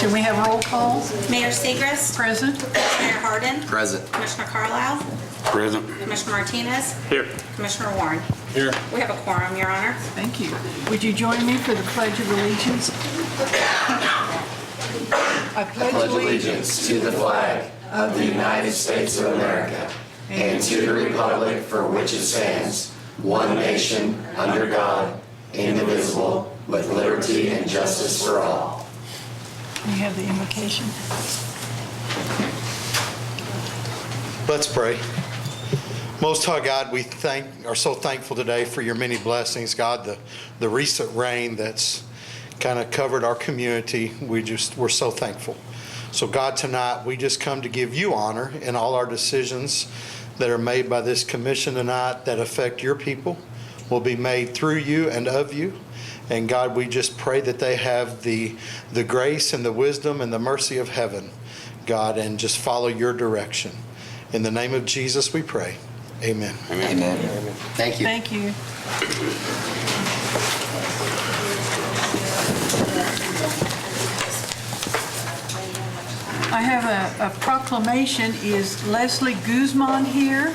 Can we have roll call? Mayor Segrist, Present. Mayor Harden, Present. Commissioner Carlisle, Present. Commissioner Martinez, Here. Commissioner Warren. Here. We have a quorum, Your Honor. Thank you. Would you join me for the Pledge of Allegiance? I pledge allegiance to the flag of the United States of America and to the republic for which it stands, one nation, under God, indivisible, with liberty and justice for all. You have the invocation. Let's pray. Most High God, we are so thankful today for your many blessings, God. The recent rain that's kind of covered our community, we're so thankful. So God, tonight we just come to give you honor in all our decisions that are made by this commission tonight that affect your people will be made through you and of you. And God, we just pray that they have the grace and the wisdom and the mercy of heaven, God, and just follow your direction. In the name of Jesus we pray. Amen. Amen. Thank you. Thank you. I have a proclamation. Is Leslie Guzman here?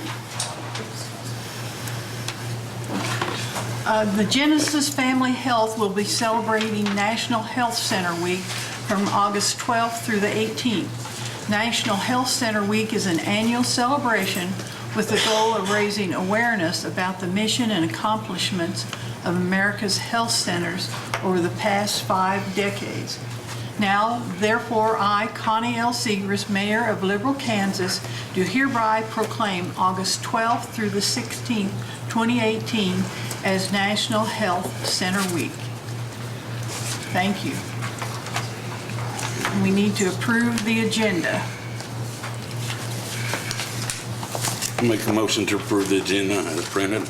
The Genesis Family Health will be celebrating National Health Center Week from August 12th through the 18th. National Health Center Week is an annual celebration with the goal of raising awareness about the mission and accomplishments of America's health centers over the past 5 decades. Now, therefore, I, Connie L. Segrist, Mayor of Liberal, Kansas, do hereby proclaim August 12th through the 16th, 2018 as National Health Center Week. Thank you. We need to approve the agenda. Make a motion to approve the agenda as printed.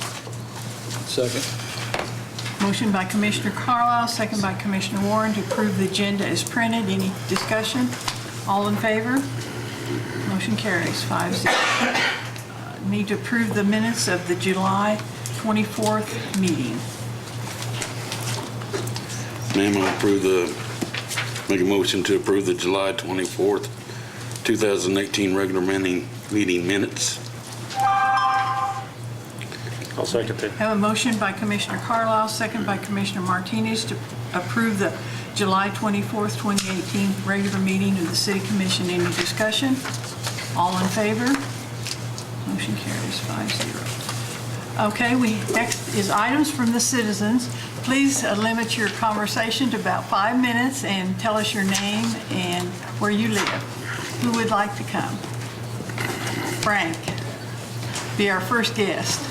Second. Motion by Commissioner Carlisle, second by Commissioner Warren to approve the agenda as printed. Any discussion? All in favor? Motion carries 5-0. Need to approve the minutes of the July 24th meeting. Ma'am, make a motion to approve the July 24th, 2018 regular meeting minutes. I'll second that. Have a motion by Commissioner Carlisle, second by Commissioner Martinez to approve the July 24th, 2018 regular meeting of the City Commission. Any discussion? All in favor? Motion carries 5-0. Okay, next is items from the citizens. Please limit your conversation to about 5 minutes and tell us your name and where you live. Who would like to come? Frank, be our first guest.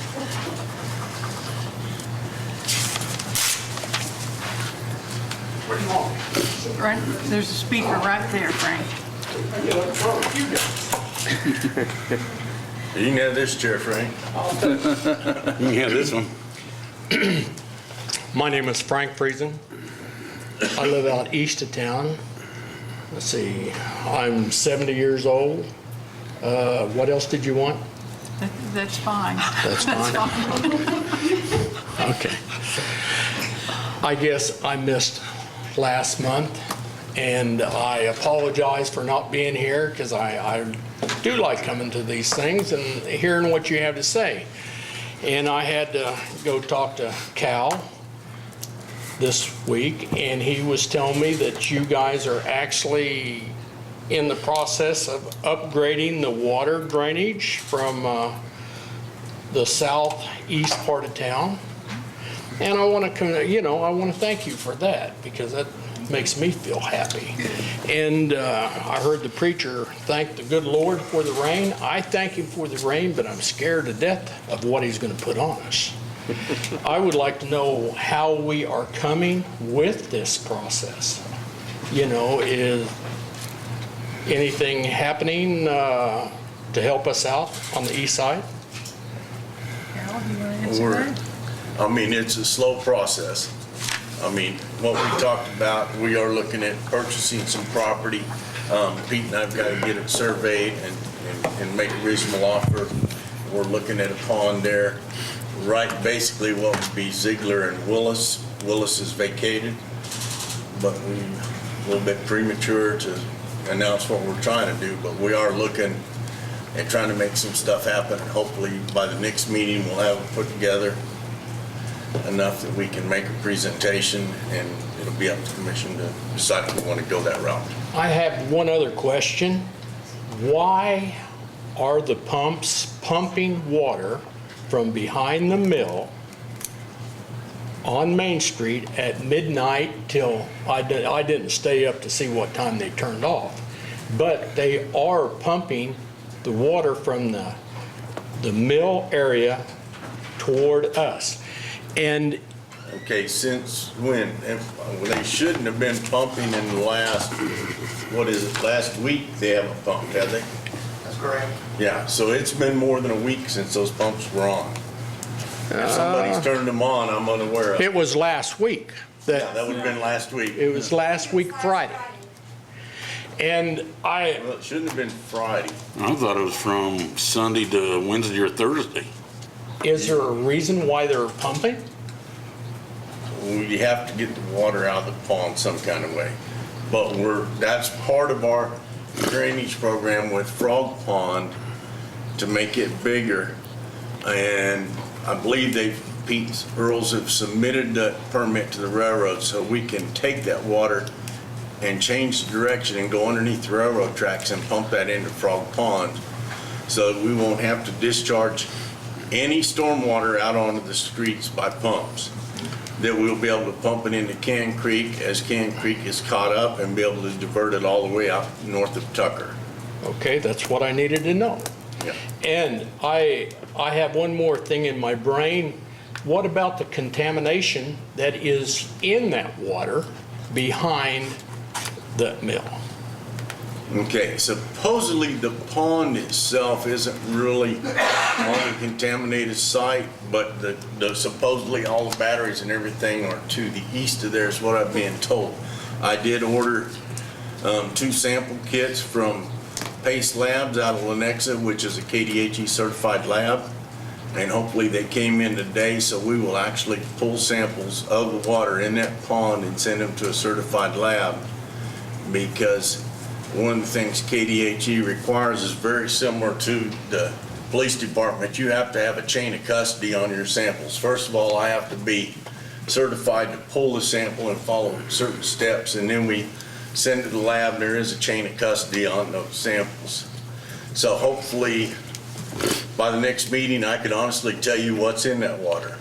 Right, there's a speaker right there, Frank. You can have this chair, Frank. You can have this one. My name is Frank Friesen. I live out east of town. Let's see, I'm 70 years old. What else did you want? That's fine. That's fine. Okay. I guess I missed last month, and I apologize for not being here because I do like coming to these things and hearing what you have to say. And I had to go talk to Cal this week, and he was telling me that you guys are actually in the process of upgrading the water drainage from the southeast part of town. And I want to thank you for that because that makes me feel happy. And I heard the preacher thank the good Lord for the rain. I thank him for the rain, but I'm scared to death of what he's going to put on us. I would like to know how we are coming with this process. Is anything happening to help us out on the east side? Carol, do you want to answer that? It's a slow process. What we talked about, we are looking at purchasing some property. Pete and I've got to get it surveyed and make a reasonable offer. We're looking at a pond there. Right, basically what would be Ziegler and Willis. Willis is vacated, but little bit premature to announce what we're trying to do, but we are looking and trying to make some stuff happen. And hopefully by the next meeting, we'll have it put together enough that we can make a presentation, and it'll be up to the commission to decide if we want to go that route. I have one other question. Why are the pumps pumping water from behind the mill on Main Street at midnight till, I didn't stay up to see what time they turned off, but they are pumping the water from the mill area toward us? And Okay, since when? They shouldn't have been pumping in the last, last week they haven't pumped, have they? That's correct. Yeah, so it's been more than a week since those pumps were on. If somebody's turned them on, I'm unaware of it. it was last week. Yeah, that would have been last week. It was last week Friday. And Well, it shouldn't have been Friday. I thought it was from Sunday to Wednesday or Thursday. is there a reason why they're pumping? We have to get the water out of the pond some kind of way. But that's part of our drainage program with Frog Pond to make it bigger. And I believe Pete Earls have submitted the permit to the railroad so we can take that water and change the direction and go underneath the railroad tracks and pump that into Frog Pond, so that we won't have to discharge any stormwater out onto the streets by pumps. That we'll be able to pump it into Can Creek as Can Creek is caught up, and be able to divert it all the way out north of Tucker. Okay, that's what I needed to know. Yeah. And I have one more thing in my brain. What about the contamination that is in that water behind the mill? Okay, supposedly the pond itself isn't really on a contaminated site, but supposedly all the batteries and everything are to the east of there is what I've been told. I did order 2 sample kits from Pace Labs out of Lenexa, which is a KDHE certified lab, and hopefully they came in today, so we will actually pull samples of the water in that pond and send them to a certified lab, because one of the things KDHE requires is very similar to the police department. You have to have a chain of custody on your samples. First of all, I have to be certified to pull the sample and follow certain steps, and then we send it to the lab, and there is a chain of custody on those samples. So hopefully by the next meeting, I can honestly tell you what's in that water,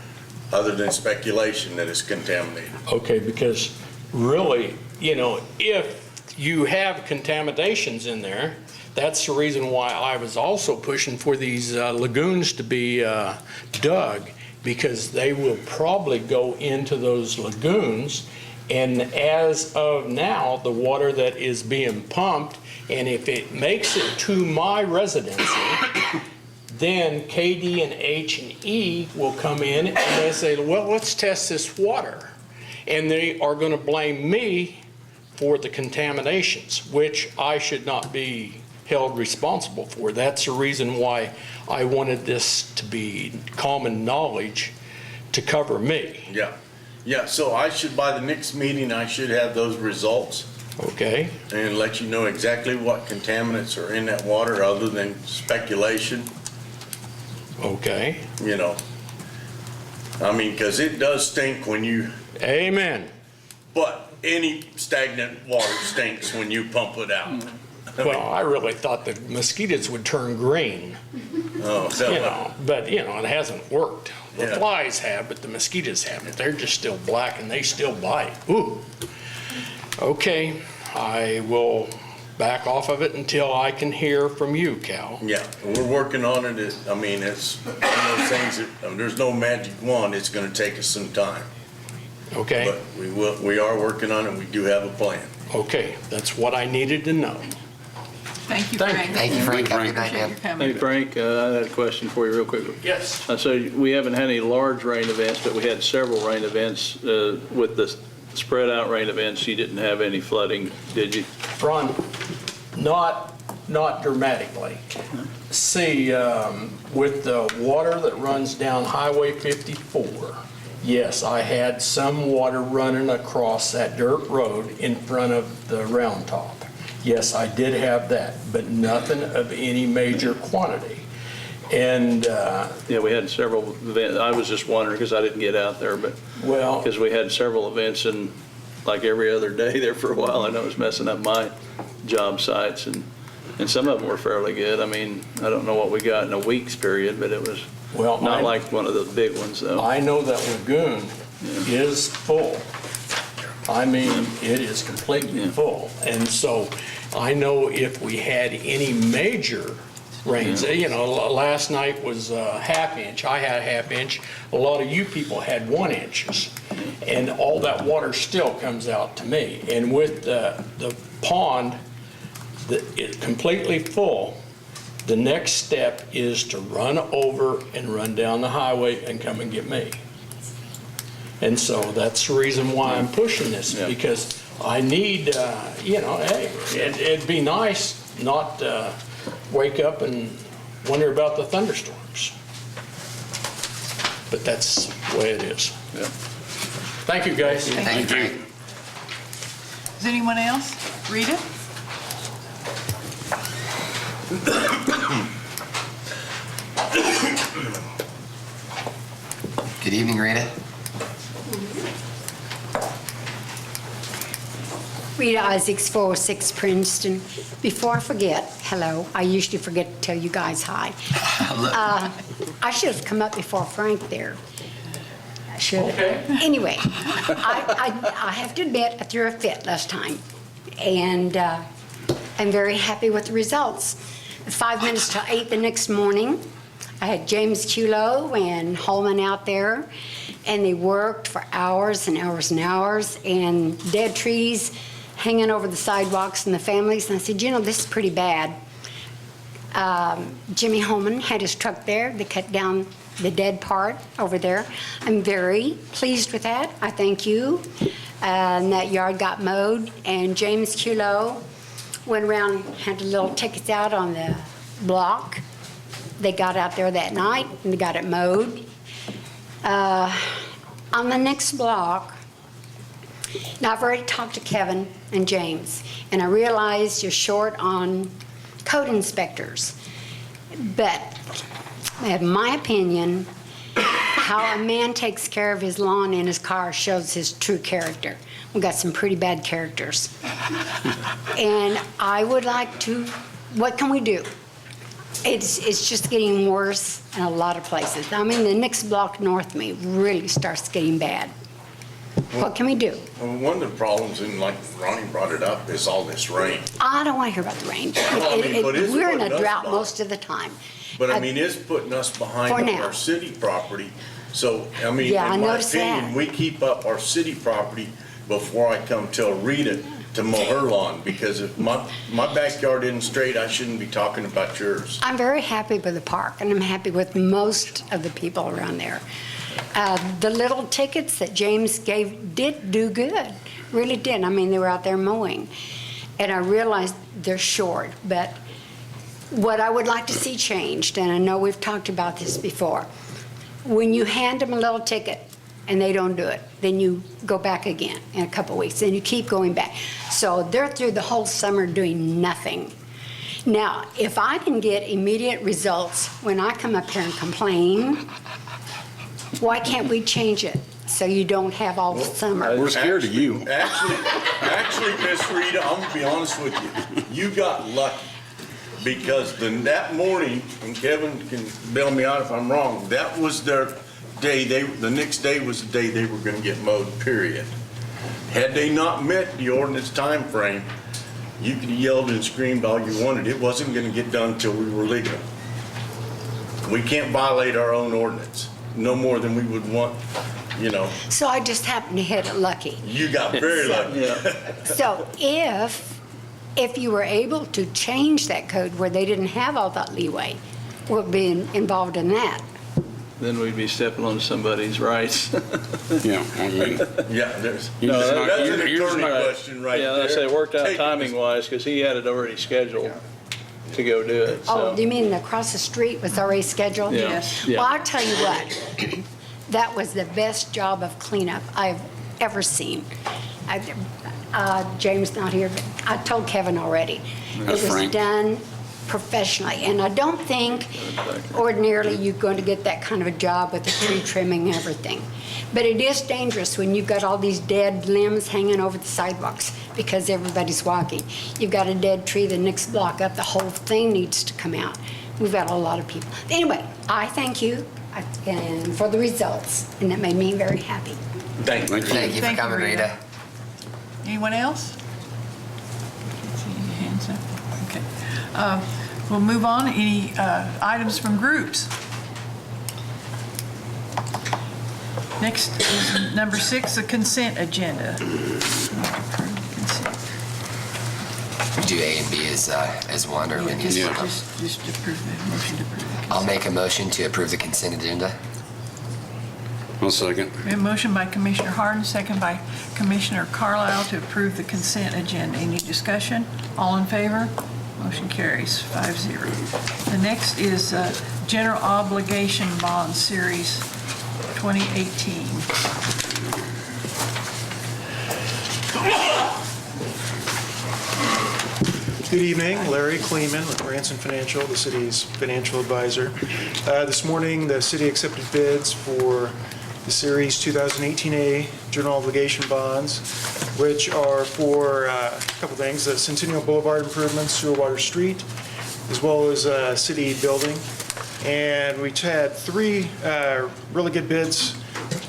other than speculation that it's contaminated. Okay, because really, if you have contaminations in there, that's the reason why I was also pushing for these lagoons to be dug, because they will probably go into those lagoons. And as of now, the water that is being pumped, and if it makes it to my residency, then KD and H&E will come in and they say, well, let's test this water. And they are going to blame me for the contaminations, which I should not be held responsible for. That's the reason why I wanted this to be common knowledge to cover me. Yeah, so by the next meeting, I should have those results Okay? and let you know exactly what contaminants are in that water, other than speculation, Okay. I mean, because it does stink when Amen. but any stagnant water stinks when you pump it out. Well, I really thought the mosquitoes would turn green, but it hasn't worked. The Yeah. flies have, but the mosquitoes haven't. They're just still black and they still bite. Ooh. Okay, I will back off of it until I can hear from you, Cal. Yeah, we're working on it. It's one of those things that, there's no magic wand. It's going to take us some time. Okay? But we are working on it. We do have a plan. Okay, that's what I needed to know. Thank you, Thank Frank. Thank you, Frank. Have a good night, Appreciate your man. Hey, coming. Frank, I had a question for you real quick. Yes. So we haven't had any large rain events, but we had several rain events. With the spread out rain events, you didn't have any flooding, did you? Ron, not dramatically. See, with the water that runs down Highway 54 yes, I had some water running across that dirt road in front of the Round Top. Yes, I did have that, but nothing of any major quantity. And, Yeah, we had several events. I was just wondering, because I didn't get out there, but, well, because we had several events and like every other day there for a while. I know it was messing up my job sites, and some of them were fairly good. I mean, I don't know what we got in a week's period, but it was well, not like one of the big ones, though. I know that lagoon is full. I mean, it is completely full. And so I know if we had any major rains, you know, last night was a half inch. I had a half inch. A lot of you people had 1 inches. And all that water still comes out to me. And with the pond, it completely full, the next step is to run over and run down the highway and come and get me. And so that's the reason why I'm pushing this, because I need, you know, hey, it'd be nice not wake up and wonder about the thunderstorms. But that's the way it is. Yeah. Thank you, guys. Thank you. Is anyone else? Rita? Good evening, Rita. Rita Isaacs, 406 Princeton. Before I forget, hello, I usually forget to tell you guys hi. I should have come up before Frank there. I should have. Okay. Anyway, I have to admit, I threw a fit last time. And I'm very happy with the results. 5 minutes till 8 the next morning, I had James Culo and Holman out there, and they worked for hours and hours and hours, and dead trees hanging over the sidewalks and the families. And I said, you know, this is pretty bad. Jimmy Holman had his truck there. They cut down the dead part over there. I'm very pleased with that. I thank you. And that yard got mowed. And James Culo went around, had the little tickets out on the block. They got out there that night and they got it mowed. On the next block, now I've already talked to Kevin and James, and I realize you're short on code inspectors. But in my opinion, how a man takes care of his lawn and his car shows his true character. We've got some pretty bad characters. And I would like to, what can we do? It's just getting worse in a lot of places. I mean, the next block north of me really starts getting bad. What can we do? Well, one of the problems, and like Ronnie brought it up, is all this rain. I don't want to hear about the rain. Well, I mean, but it's We're in putting a us drought behind. most of the time. But I mean, it's putting us behind For on now. our city property. So, I mean, Yeah, I in my noticed that. opinion, we keep up our city property before I come tell Rita to mow her lawn. Because if my backyard isn't straight, I shouldn't be talking about yours. I'm very happy with the park, and I'm happy with most of the people around there. The little tickets that James gave did do good, really did. I mean, they were out there mowing. And I realized they're short, but what I would like to see changed, and I know we've talked about this before, when you hand them a little ticket and they don't do it, then you go back again in a couple weeks, and you keep going back. So they're through the whole summer doing nothing. Now, if I can get immediate results when I come up here and complain, why can't we change it so you don't have all the summer? We're scared of you. Actually, Miss Rita, I'm gonna be honest with you. You got lucky. Because that morning, and Kevin can bail me out if I'm wrong, that was their day, the next day was the day they were gonna get mowed, period. Had they not met the ordinance time frame, you could have yelled and screamed all you wanted, it wasn't gonna get done until we were legal. We can't violate our own ordinance, no more than we would want, you know. So I just happened to hit it lucky. You got very lucky. Yeah. So if you were able to change that code where they didn't have all that leeway, we'll be involved in that. Then we'd be stepping on somebody's rights. Yeah, I mean, Yeah, there's, You're just not- that's an you're just attorney not- question right there. Yeah, I say it worked out Take it. timing-wise, because he had it already scheduled to go do it, so. Oh, do you mean across the street was already scheduled? Yeah. Yes. Yeah. Well, I'll tell you what, That was the best job of cleanup I've ever seen. James not here, but I told Kevin already. That's It was Frank. done professionally, and I don't think ordinarily you're going to get that kind of a job with the tree trimming and everything. But it is dangerous when you've got all these dead limbs hanging over the sidewalks because everybody's walking. You've got a dead tree the next block up, the whole thing needs to come out. We've got a lot of people. Anyway, I thank you and for the results, and that made me very happy. Thank you for Thank you, coming, Rita. Rita. Anyone else? Can't see any hands up. Okay. We'll move on. Any items from groups? Next is number 6, the consent agenda. We do A and B as one, or we need to split them? Just approve the motion to approve the consent. I'll make a motion to approve the consent agenda. I'll second. We have a motion by Commissioner Harden, second by Commissioner Carlisle to approve the consent agenda. Any discussion? All in favor? Motion carries 5-0. The next is General Obligation Bond Series 2018. Good evening, Larry Kleeman with Branson Financial, the city's financial advisor. This morning, the city accepted bids for the Series 2018A General Obligation Bonds, which are for a couple things, the Centennial Boulevard improvements, Sewer Water Street, as well as a city building. And we had 3 really good bids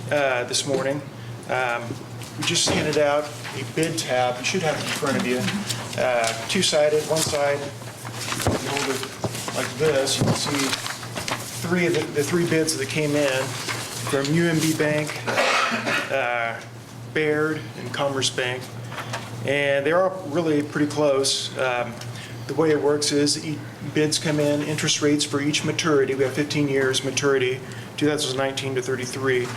this morning. We just handed out a bid tab, you should have it in front of you, 2-sided, one side, you hold it like this, you can see the 3 bids that came in from UMB Bank, Baird, and Commerce Bank. And they're all really pretty close. The way it works is bids come in, interest rates for each maturity. We have 15 years maturity, 2019 to 33.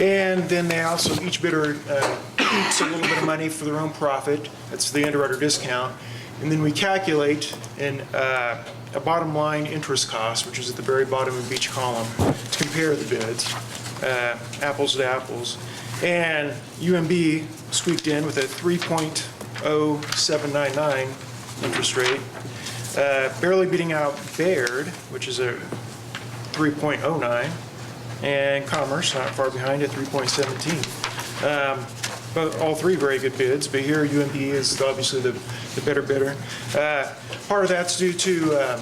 And then they also, each bidder keeps a little bit of money for their own profit. That's the underwriter discount. And then we calculate a bottom line interest cost, which is at the very bottom of each column, to compare the bids, apples to apples. And UMB squeaked in with a 3.0799 interest rate, barely beating out Baird, which is a 3.09, and Commerce, not far behind at 3.17. But all 3 very good bids, but here UMB is obviously the better bidder. Part of that's due to, I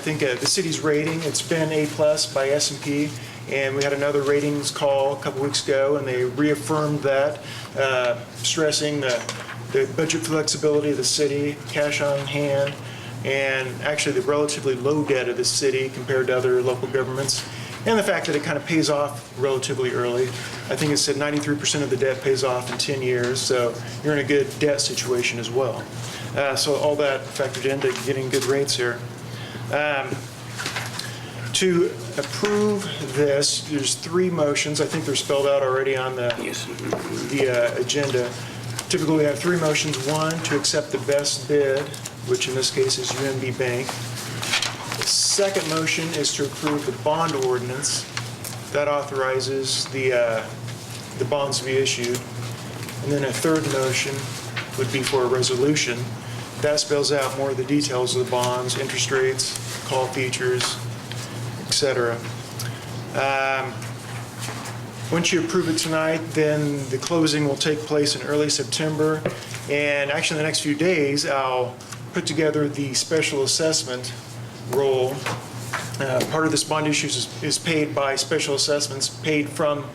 think, the city's rating. It's been A+ by S&P, and we had another ratings call a couple weeks ago, and they reaffirmed that, stressing the budget flexibility of the city, cash on hand, and actually the relatively low debt of the city compared to other local governments, and the fact that it kind of pays off relatively early. I think it said 93% of the debt pays off in 10 years, so you're in a good debt situation as well. So all that factored into getting good rates here. To approve this, there's 3 motions. I think they're spelled out already on the agenda. Typically, we have 3 motions. 1, to accept the best bid, which in this case is UMB Bank. The second motion is to approve the bond ordinance. That authorizes the bonds to be issued. And then a third motion would be for a resolution. That spells out more of the details of the bonds, interest rates, call features, etc. Once you approve it tonight, then the closing will take place in early September. And actually, in the next few days, I'll put together the special assessment roll. Part of this bond issue is paid by special assessments paid from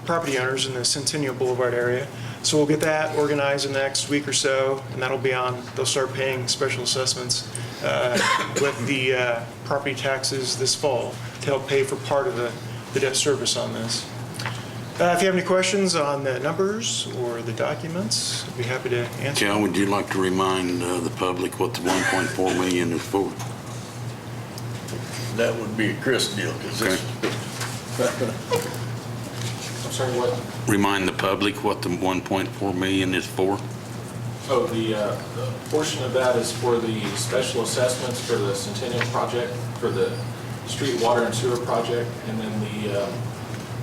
property owners in the Centennial Boulevard area. So we'll get that organized in the next week or so, and that'll be on, they'll start paying special assessments with the property taxes this fall to help pay for part of the debt service on this. If you have any questions on the numbers or the documents, I'd be happy to answer. Cal, would you like to remind the public what the 1.4 million is for? That would be a Chris deal, because this, I'm sorry, what? Remind the public what the 1.4 million is for? Oh, the portion of that is for the special assessments for the Centennial project, for the street water and sewer project, and then the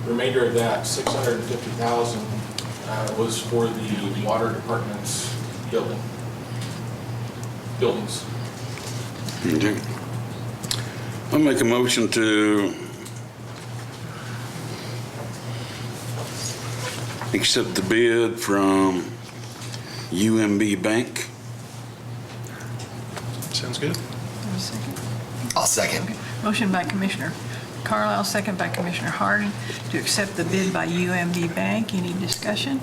remainder of that, $650,000, was for the water department's buildings. Okay. I'll make a motion to accept the bid from UMB Bank. Sounds good. Have a second? I'll second. Motion by Commissioner Carlisle, second by Commissioner Harden to accept the bid by UMB Bank. Any discussion?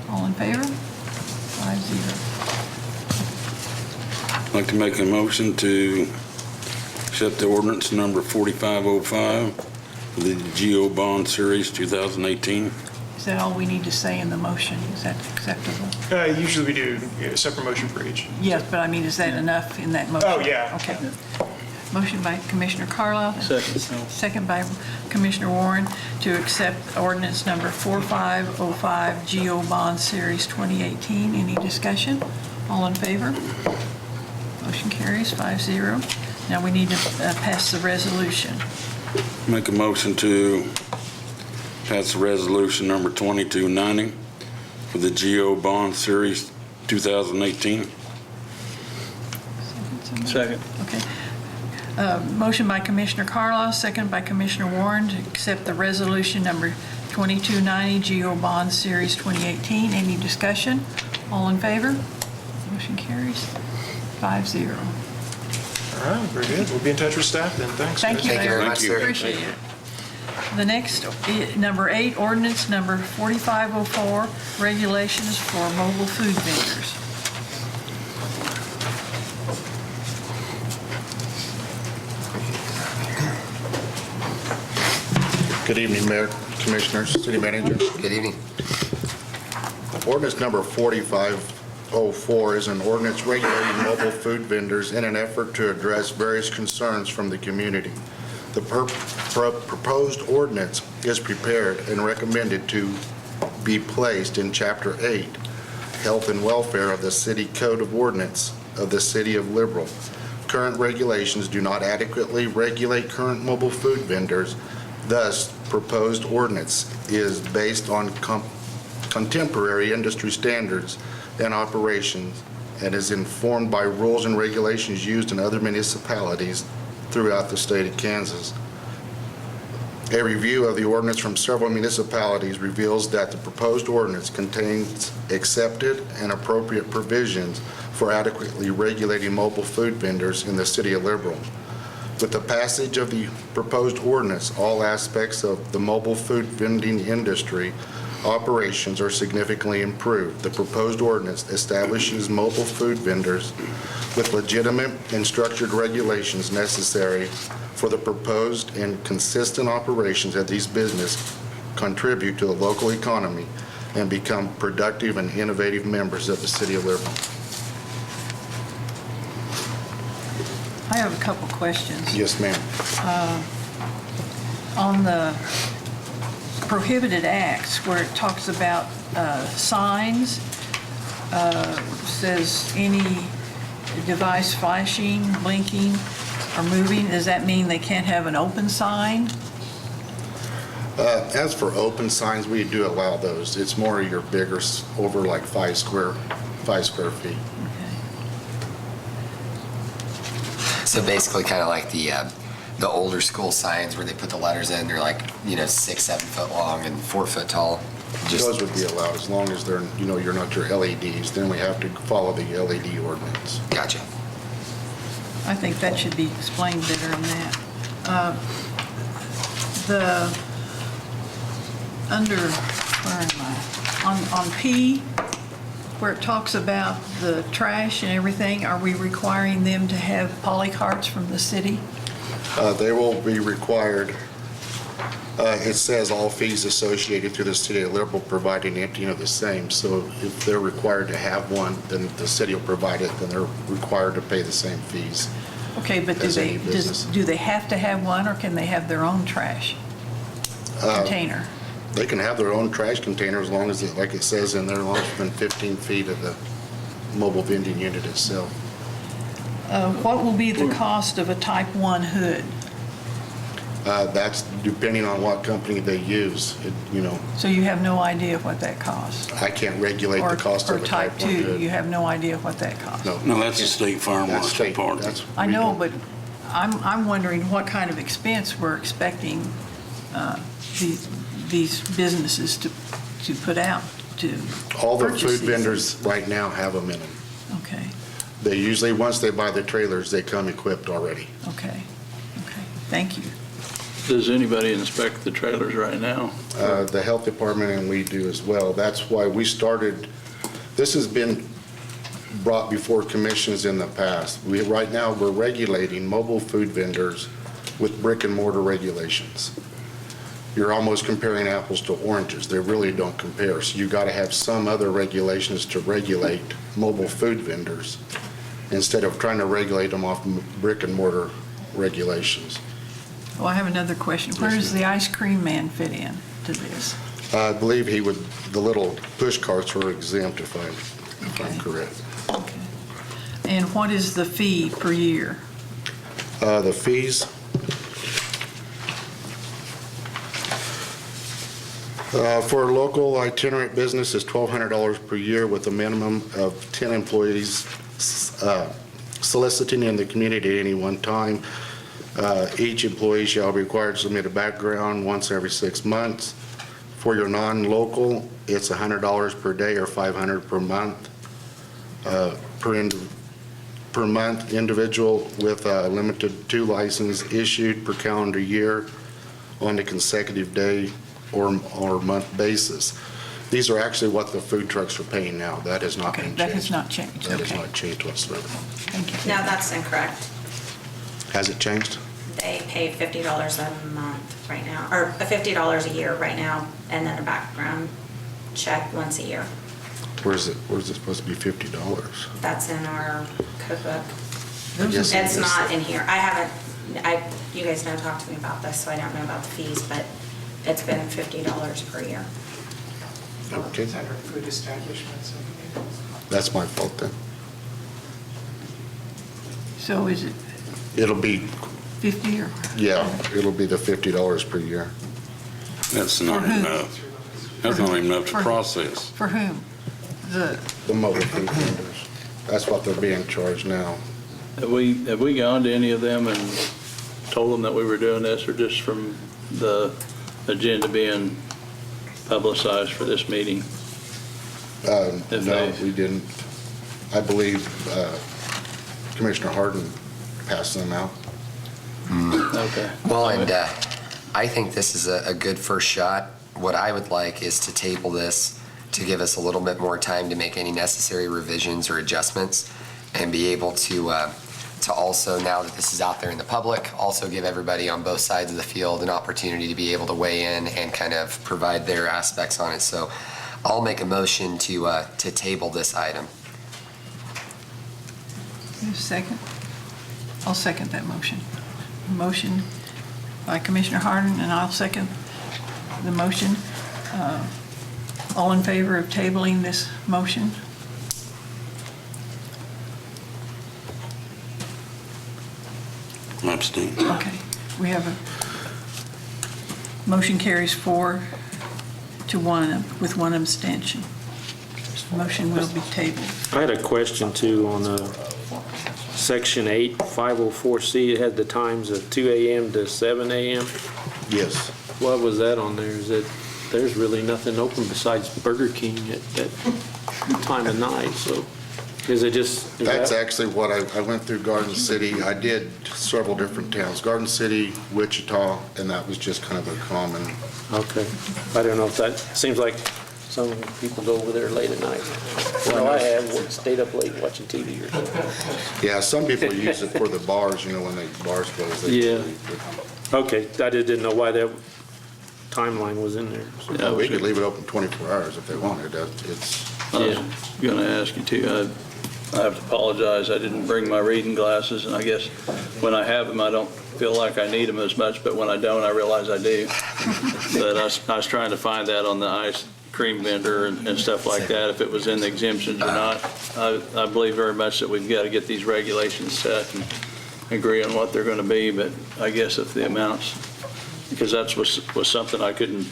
All in favor? 5-0. I'd like to make a motion to accept the ordinance number 4505 for the GO Bond Series 2018. Is that all we need to say in the motion? Is that acceptable? Usually we do a separate motion for each. Yes, but I mean, is that enough in that motion? Oh, yeah. Okay. Motion by Commissioner Carlisle. Second. Second by Commissioner Warren to accept ordinance number 4505 GO Bond Series 2018. Any discussion? All in favor? Motion carries 5-0. Now we need to pass the resolution. Make a motion to pass resolution number 2290 for the GO Bond Series 2018. Second. Okay. Motion by Commissioner Carlisle, second by Commissioner Warren to accept the resolution number 2290 GO Bond Series 2018. Any discussion? All in favor? Motion carries 5-0. All right, very good. We'll be in touch with staff then. Thanks. Thank you guys. Thank you very much, sir. Appreciate it. The next, number 8, ordinance number 4504, regulations for mobile food vendors. Good evening, Mayor, Commissioners, City Manager. Good evening. Ordinance number 4504 is an ordinance regulating mobile food vendors in an effort to address various concerns from the community. The proposed ordinance is prepared and recommended to be placed in Chapter 8, Health and Welfare of the City Code of Ordinance of the City of Liberal. Current regulations do not adequately regulate current mobile food vendors. Thus, proposed ordinance is based on contemporary industry standards and operations and is informed by rules and regulations used in other municipalities throughout the state of Kansas. A review of the ordinance from several municipalities reveals that the proposed ordinance contains accepted and appropriate provisions for adequately regulating mobile food vendors in the City of Liberal. With the passage of the proposed ordinance, all aspects of the mobile food vending industry operations are significantly improved. The proposed ordinance establishes mobile food vendors with legitimate and structured regulations necessary for the proposed and consistent operations of these businesses contribute to the local economy and become productive and innovative members of the City of Liberal. I have a couple questions. Yes, ma'am. On the prohibited acts where it talks about signs, says any device flashing, blinking, or moving, does that mean they can't have an open sign? As for open signs, we do allow those. It's more your bigger, over like 5 square feet. So basically kind of like the older school signs where they put the letters in, they're like, 6-7 foot long and 4 foot tall. Those would be allowed as long as they're, you're not your LEDs. Then we have to follow the LED ordinance. Gotcha. I think that should be explained better than that. Where am I? On P, where it talks about the trash and everything, are we requiring them to have polycarts from the city? They will be required. It says all fees associated through the City of Liberal providing emptying of the same. So if they're required to have one, then the city will provide it, then they're required to pay the same fees. Okay, but As any business. do they have to have one, or can they have their own trash container? They can have their own trash container as long as, like it says in there, as long as it's within 15 feet of the mobile vending unit itself. What will be the cost of a type 1 hood? That's depending on what company they use, So you have no idea what that costs? I can't regulate the cost of a Or Type type 2, 1 you good. have no idea what that costs? No, that's the State Farm That's Marshal state, part. that's. I we know, don't- but I'm wondering what kind of expense we're expecting these businesses to put out to All the purchase food these. vendors right now have them in them. Okay, They usually, once they buy the trailers, they come equipped already. okay, thank you. Does anybody inspect the trailers right now? The health department and we do as well. That's why we started, this has been brought before commissions in the past. Right now, we're regulating mobile food vendors with brick and mortar regulations. You're almost comparing apples to oranges. They really don't compare. So you got to have some other regulations to regulate mobile food vendors instead of trying to regulate them off brick and mortar regulations. Well, I have another question. Where does the ice cream man fit in to this? I believe the little push carts were exempt if I'm correct. Okay. And what is the fee per year? The fees, for a local itinerant business is $1,200 per year with a minimum of 10 employees soliciting in the community at any one time. Each employee shall be required to submit a background once every 6 months. For your non-local, it's $100 per day or $500 per month. Per month, individual with a limited 2 license issued per calendar year on a consecutive day or month basis. These are actually what the food trucks are paying now. That has not Okay, been changed. that has not changed. That has Okay. not changed whatsoever. Thank you. No, that's incorrect. Has it changed? They pay $50 a month right now, or $50 a year right now, and then a background check once a year. Where's it supposed to be $50? That's in our code book. I guess it It's is. not in here. You guys never talked to me about this, so I don't know about the fees, but it's been $50 per year. Okay, It's under food establishments. that's my fault then. So is it It'll be, 50 or? yeah, it'll be the $50 per year. That's not For who? enough. That's not even enough to For- process. For whom? The mobile food vendors. That's what they're being charged now. Have we gone to any of them and told them that we were doing this, or just from the agenda being publicized for this meeting? If No, they- we didn't. I believe Commissioner Harden passed them out. Okay. Well, and I think this is a good first shot. What I would like is to table this to give us a little bit more time to make any necessary revisions or adjustments and be able to also, now that this is out there in the public, also give everybody on both sides of the field an opportunity to be able to weigh in and kind of provide their aspects on it. So I'll make a motion to table this item. Second? I'll second that motion. Motion by Commissioner Harden, and I'll second the motion. All in favor of tabling this motion? Abstain. Okay, we have motion carries 4-1 with 1 abstention. Motion will be tabled. I had a question too on Section 8, 504C. It had the times of 2 a.m. to 7 a.m. Yes. What was that on there? Is it, there's really nothing open besides Burger King at that time of night, so is it just? is That's that- actually what I went through Garden City. I did several different towns, Garden City, Wichita, and that was just kind of a common. Okay. I don't know if that, seems like some people go over there late at night. Well, I have stayed up late watching TV or something. Yeah, some people use it for the bars, when the bars close. they- Yeah. Okay, I just didn't know why that timeline was in there. Yeah, we could leave it open 24 hours if they wanted. It's, I was going to ask you too, I have to apologize, I didn't bring my reading glasses, and I guess when I have them, I don't feel like I need them as much, but when I don't, I realize I do. But I was trying to find that on the ice cream vendor and stuff like that, if it was in the exemptions or not. I believe very much that we've got to get these regulations set and agree on what they're going to be, but I guess if the amounts because that's was something I didn't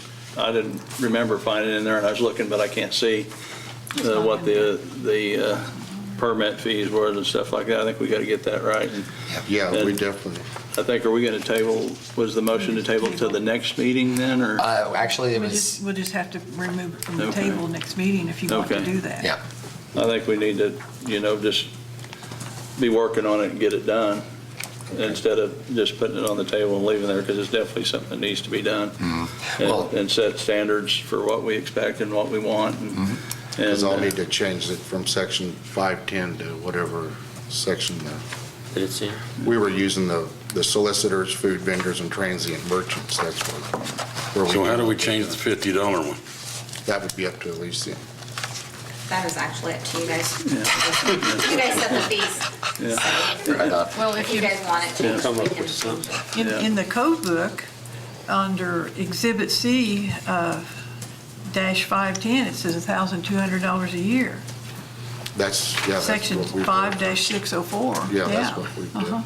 remember finding in there, and I was looking, but I can't see what the permit fees were and stuff like that. I think we got to get that right. Yeah, we And definitely. I think, are we going to table, was the motion to table to the next meeting then, or? Actually, it was, We'll just have to remove it from the Okay. table next meeting if you want to Okay. do that. yeah. I think we need to, just be working on it and get it done, instead of just putting it on the table and leaving it there, because it's definitely something that needs to be done. Well- And set standards for what we expect and what we want. Because I'll And, need to change it from section 510 to whatever section That it's in. we were using the solicitors, food vendors, and transient merchants. That's where So how do we change the $50 one? That would be up to Alicia. That is actually up to you guys. You guys set the fees. So, Right on. Well, if you guys want it changed, Come we up can with change something. it. In the code book, under Exhibit C, dash 510, it says $1,200 a year. That's Section what we did. 5-604. Yeah, that's what we did. Uh-huh.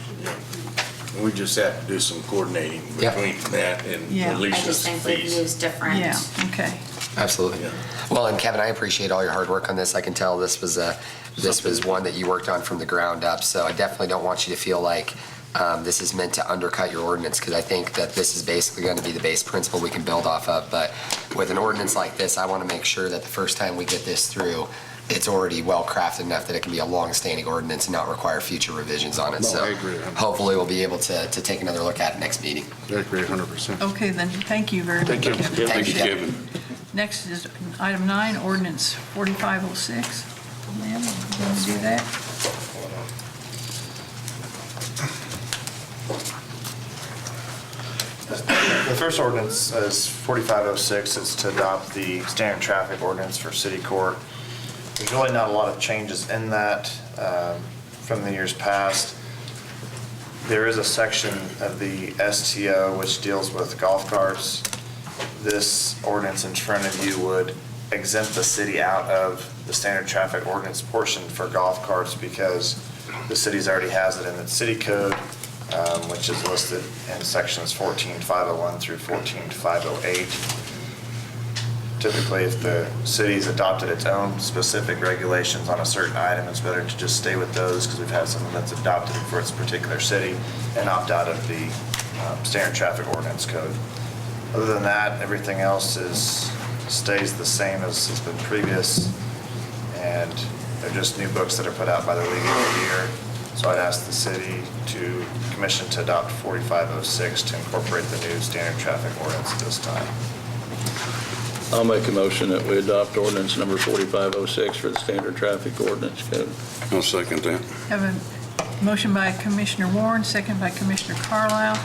We just have to do some coordinating Yeah. between that and Yeah. I I Alicia's just think we've fees. used different. Yeah, okay. Absolutely. Yeah. Well, and Kevin, I appreciate all your hard work on this. I can tell this was one that you worked on from the ground up. So I definitely don't want you to feel like this is meant to undercut your ordinance, because I think that this is basically going to be the base principle we can build off of. But with an ordinance like this, I want to make sure that the first time we get this through, it's already well crafted enough that it can be a long-standing ordinance and not require future revisions on it. No, So I agree. hopefully we'll be able to take another look at it next meeting. I agree 100%. Okay, then, thank you very much. Thank you. Kevin. Thank you, Kevin. Next is item 9, ordinance 4506. Ma'am, you want to do that? The first ordinance is 4506. It's to adopt the standard traffic ordinance for city court. There's really not a lot of changes in that from the years past. There is a section of the STO which deals with golf carts. This ordinance in front of you would exempt the city out of the standard traffic ordinance portion for golf carts because the city's already has it in its city code, which is listed in sections 14.501 through 14.508. Typically, if the city's adopted its own specific regulations on a certain item, it's better to just stay with those because we've had something that's adopted for its particular city and opt out of the standard traffic ordinance code. Other than that, everything else stays the same as has been previous, and they're just new books that are put out by the league every year. So I'd ask the city to commission to adopt 4506 to incorporate the new standard traffic ordinance at this time. I'll make a motion that we adopt ordinance number 4506 for the standard traffic ordinance code. I'll second that. Have a motion by Commissioner Warren, second by Commissioner Carlisle,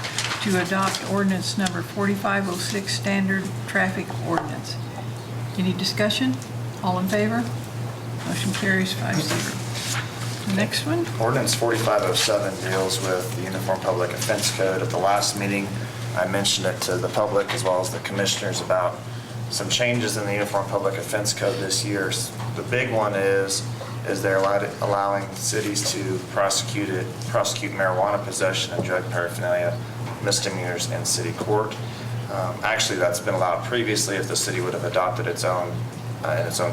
to adopt ordinance number 4506, standard traffic ordinance. Any discussion? All in favor? Motion carries 5-0. The next one? Ordinance 4507 deals with the Uniform Public Offense Code. At the last meeting, I mentioned it to the public as well as the commissioners about some changes in the Uniform Public Offense Code this year. The big one is they're allowing cities to prosecute marijuana possession and drug paraphernalia misdemeanors in city court. Actually, that's been allowed previously if the city would have adopted its own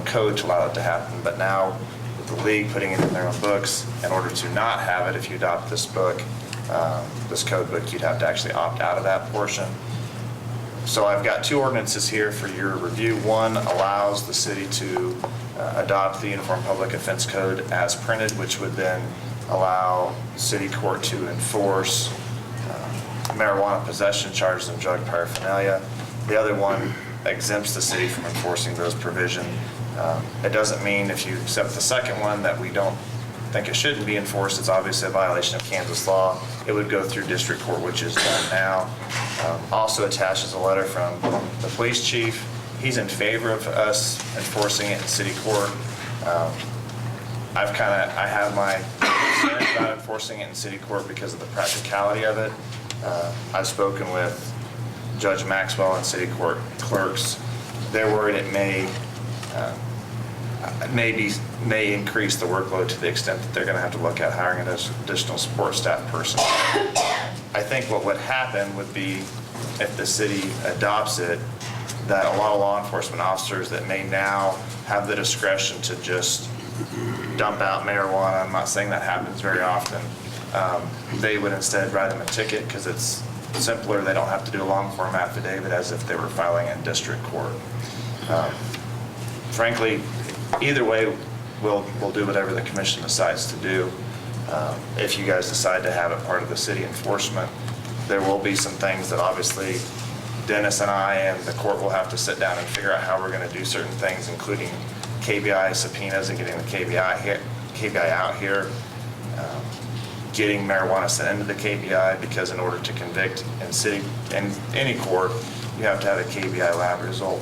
code to allow it to happen. But now, with the league putting it in their own books, in order to not have it, if you adopt this book, this code book, you'd have to actually opt out of that portion. So I've got two ordinances here for your review. One allows the city to adopt the Uniform Public Offense Code as printed, which would then allow city court to enforce marijuana possession charges and drug paraphernalia. The other one exempts the city from enforcing those provisions. It doesn't mean if you accept the second one that we don't think it shouldn't be enforced. It's obviously a violation of Kansas law. It would go through district court, which is done now. Also attaches a letter from the police chief. He's in favor of us enforcing it in city court. I have my concerns about enforcing it in city court because of the practicality of it. I've spoken with Judge Maxwell and city court clerks. They're worried it may increase the workload to the extent that they're going to have to look at hiring an additional support staff person. I think what would happen would be if the city adopts it, that a lot of law enforcement officers that may now have the discretion to just dump out marijuana, I'm not saying that happens very often, they would instead write them a ticket because it's simpler. They don't have to do a long form affidavit as if they were filing in district court. Frankly, either way, we'll do whatever the commission decides to do. If you guys decide to have it part of the city enforcement, there will be some things that obviously Dennis and I and the court will have to sit down and figure out how we're going to do certain things, including KBI subpoenas and getting the KBI out here, getting marijuana sent into the KBI, because in order to convict in any court, you have to have a KBI lab result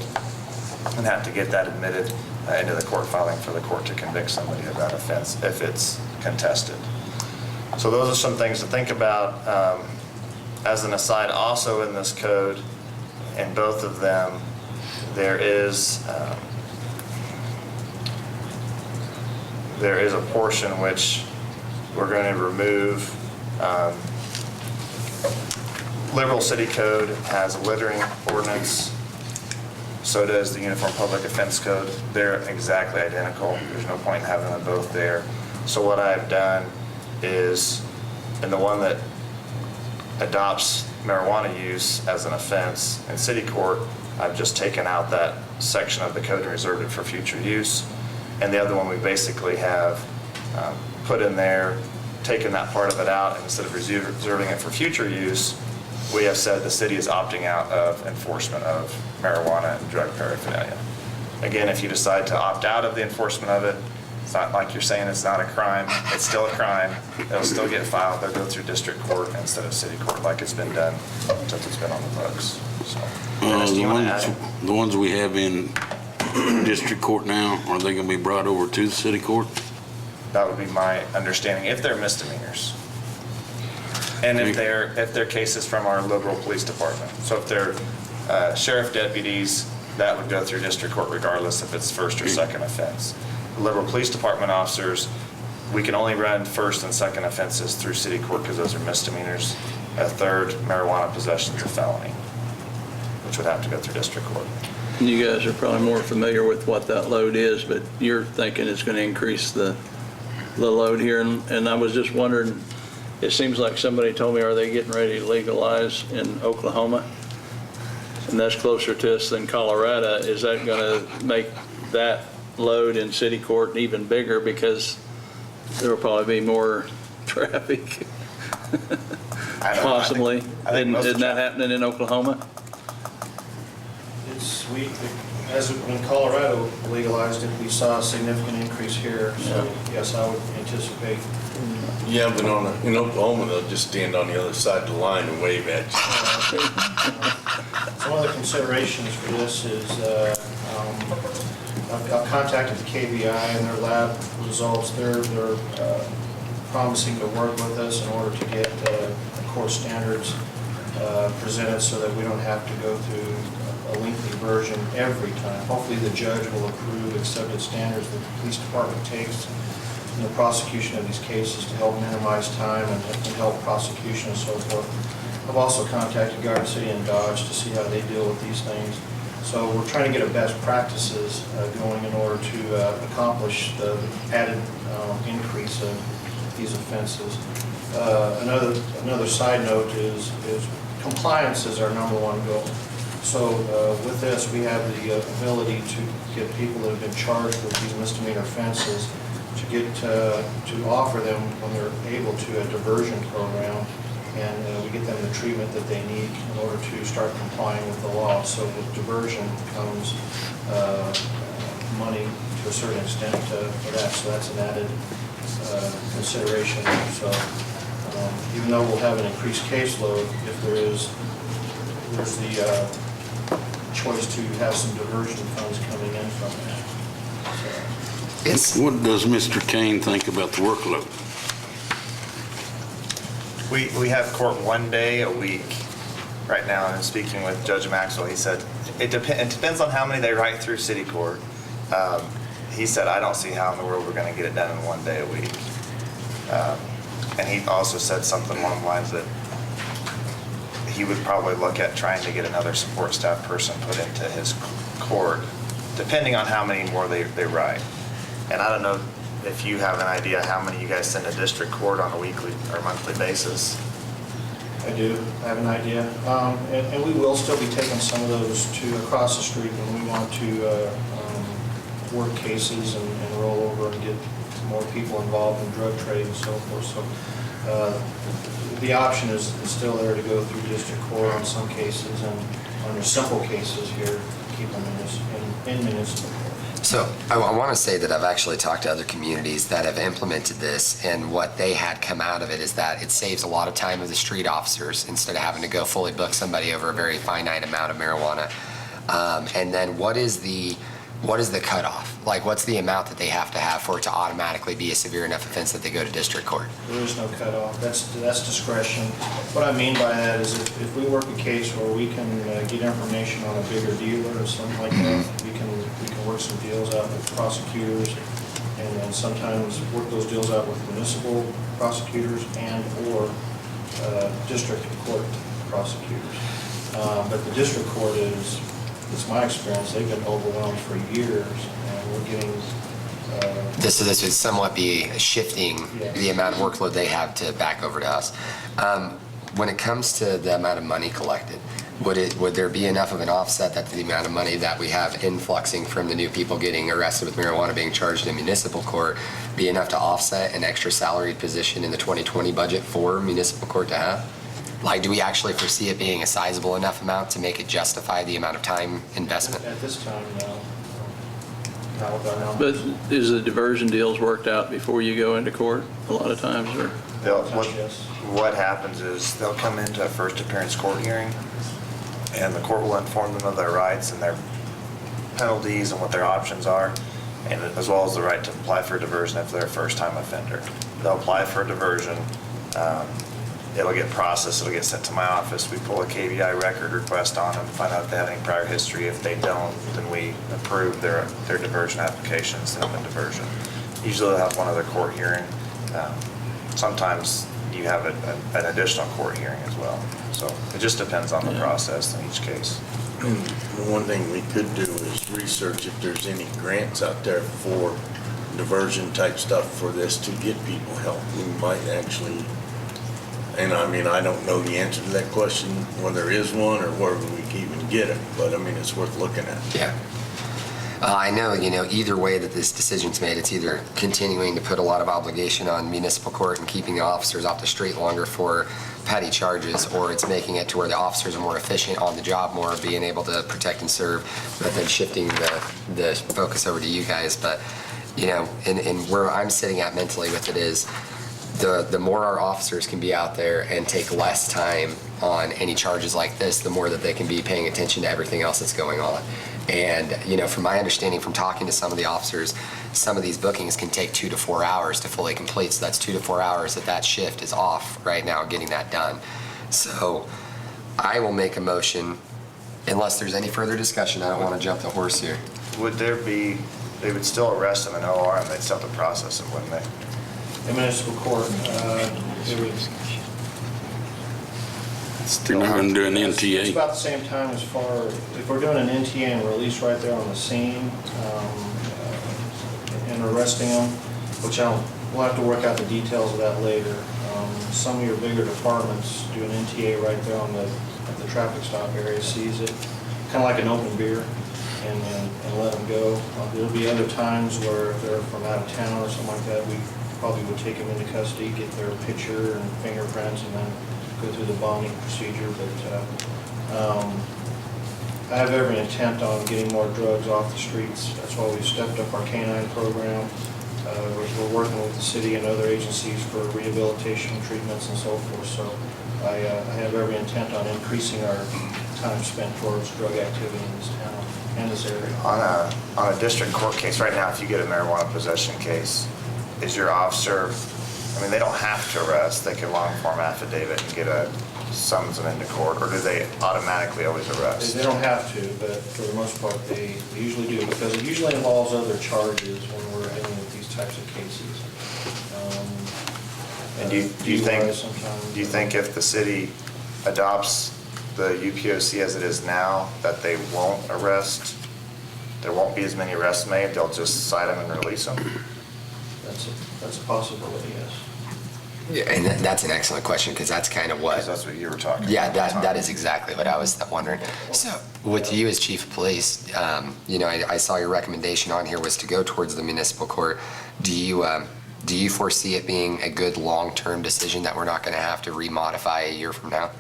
and have to get that admitted into the court filing for the court to convict somebody of that offense if it's contested. So those are some things to think about. As an aside, also in this code, in both of them, there is a portion which we're going to remove. Liberal City Code has a littering ordinance. So does the Uniform Public Offense Code. They're exactly identical. There's no point in having them both there. So what I've done is, in the one that adopts marijuana use as an offense in city court, I've just taken out that section of the code and reserved it for future use. And the other one we basically have put in there, taken that part of it out, and instead of reserving it for future use, we have said the city is opting out of enforcement of marijuana and drug paraphernalia. Again, if you decide to opt out of the enforcement of it, it's not like you're saying it's not a crime. It's still a crime. It'll still get filed. They'll go through district court instead of city court like it's been done since it's been on the books. So, Dennis, do you want to add? The ones we have in district court now, are they going to be brought over to the city court? That would be my understanding, if they're misdemeanors. And if they're cases from our liberal police department. So if they're sheriff deputies, that would go through district court regardless if it's first or second offense. Liberal police department officers, we can only run first and second offenses through city court because those are misdemeanors. A third, marijuana possession is a felony, which would have to go through district court. You guys are probably more familiar with what that load is, but you're thinking it's going to increase the load here. And I was just wondering, it seems like somebody told me, are they getting ready to legalize in Oklahoma? And that's closer to us than Colorado. Is that going to make that load in city court even bigger because there will probably be more traffic? Possibly. Isn't that happening in Oklahoma? When Colorado legalized it, we saw a significant increase here. So yes, I would anticipate. Yeah, but in Oklahoma, they'll just stand on the other side of the line and wave at you. One of the considerations for this is I've contacted the KBI and their lab results. They're promising to work with us in order to get the core standards presented so that we don't have to go through a lengthy version every time. Hopefully the judge will approve accepted standards that the police department takes in the prosecution of these cases to help minimize time and help prosecution and so forth. I've also contacted Garden City and Dodge to see how they deal with these things. So we're trying to get a best practices going in order to accomplish the added increase of these offenses. Another side note is compliance is our #1 goal. So with this, we have the ability to get people that have been charged with these misdemeanor offenses to get to offer them, when they're able to, a diversion program, and we get them the treatment that they need in order to start complying with the law. So with diversion comes money to a certain extent for that. So that's an added consideration. So even though we'll have an increased caseload, if there's the choice to have some diversion funds coming in from that. What does Mr. Kane think about the workload? We have court one day a week right now, and speaking with Judge Maxwell, he said it depends on how many they write through city court. He said, I don't see how in the world we're going to get it done in one day a week. And he also said something along the lines that he would probably look at trying to get another support staff person put into his court, depending on how many more they write. And I don't know if you have an idea how many you guys send to district court on a weekly or monthly basis. I do, I have an idea. And we will still be taking some of those to across the street when we want to work cases and roll over and get more people involved in drug trade and so forth. So the option is still there to go through district court on some cases, and on your simple cases here, keep them in municipal court. So I want to say that I've actually talked to other communities that have implemented this, and what they had come out of it is that it saves a lot of time of the street officers instead of having to go fully book somebody over a very finite amount of marijuana. And then what is the cutoff? Like, what's the amount that they have to have for it to automatically be a severe enough offense that they go to district court? There is no cutoff. That's discretion. What I mean by that is if we work a case where we can get information on a bigger dealer or something like that, we can work some deals out with prosecutors, and then sometimes work those deals out with municipal prosecutors and/or district court prosecutors. But the district court it's my experience, they've been overwhelmed for years, and we're getting... This would somewhat be shifting the amount of workload they have to back over to us. When it comes to the amount of money collected, would there be enough of an offset that the amount of money that we have influxing from the new people getting arrested with marijuana being charged in municipal court be enough to offset an extra salaried position in the 2020 budget for municipal court to have? Like, do we actually foresee it being a sizable enough amount to make it justify the amount of time investment? At this time, no. Not without knowing. But is the diversion deals worked out before you go into court a lot of times, or? What happens is they'll come into a first appearance court hearing, and the court will inform them of their rights and their penalties and what their options are, and as well as the right to apply for diversion if they're a first-time offender. They'll apply for a diversion. It'll get processed, it'll get sent to my office. We pull a KBI record request on them, find out if they have any prior history. If they don't, then we approve their diversion application, send them a diversion. Usually they'll have one other court hearing. Sometimes you have an additional court hearing as well. So it just depends on the process in each case. The one thing we could do is research if there's any grants out there for diversion type stuff for this to get people help. We might actually... And I mean, I don't know the answer to that question, whether there is one or where we can even get it, but I mean, it's worth looking at. Yeah. I know, either way that this decision's made, it's either continuing to put a lot of obligation on municipal court and keeping the officers off the street longer for petty charges, or it's making it to where the officers are more efficient on the job, more being able to protect and serve, but then shifting the focus over to you guys. But, and where I'm sitting at mentally with it is, the more our officers can be out there and take less time on any charges like this, the more that they can be paying attention to everything else that's going on. And, from my understanding from talking to some of the officers, some of these bookings can take 2 to 4 hours to fully complete. So that's 2 to 4 hours that shift is off right now getting that done. So I will make a motion, unless there's any further discussion. I don't want to jump the horse here. They would still arrest them in OR and they'd still have to process it, wouldn't they? In municipal court, it would... You're not going to do an NTA? It's about the same time as far, if we're doing an NTA and release right there on the scene, and arresting them, which we'll have to work out the details of that later. Some of your bigger departments do an NTA right there at the traffic stop area, sees it, kind of like an open beer, and let them go. There'll be other times where if they're from out of town or something like that, we probably would take them into custody, get their picture and fingerprints, and then go through the bonding procedure. But I have every intent on getting more drugs off the streets. That's why we've stepped up our canine program. We're working with the city and other agencies for rehabilitation treatments and so forth. So I have every intent on increasing our time spent towards drug activity in this town and this area. On a district court case, right now, if you get a marijuana possession case, is your officer, they don't have to arrest. They can long form affidavit and get a summons them into court, or do they automatically always arrest? They don't have to, but for the most part, they usually do, because it usually involves other charges when we're dealing with these types of cases. And do you think if the city adopts the UPOC as it is now, that they won't arrest, there won't be as many arrests made, they'll just cite them and release them? That's a possibility, yes. Yeah, and that's an excellent question, because that's kind of what. Because that's what you were talking about. Yeah, that is exactly what I was wondering. So with you as chief of police, I saw your recommendation on here was to go towards the municipal court. Do you foresee it being a good long-term decision that we're not going to have to remodify a year from now?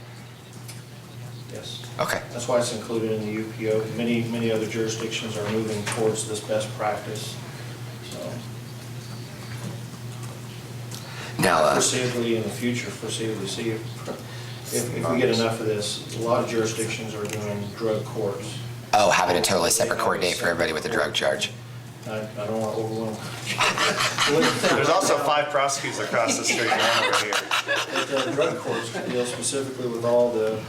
Yes. Okay. That's why it's included in the UPO. Many other jurisdictions are moving towards this best practice. So Now, foreseeably in the future, see if we get enough of this, a lot of jurisdictions are doing drug courts. oh, having a totally separate court date for everybody with a drug charge. I don't want to overwhelm. There's also 5 prosecutors across the street, one over here. But drug courts deal specifically with all the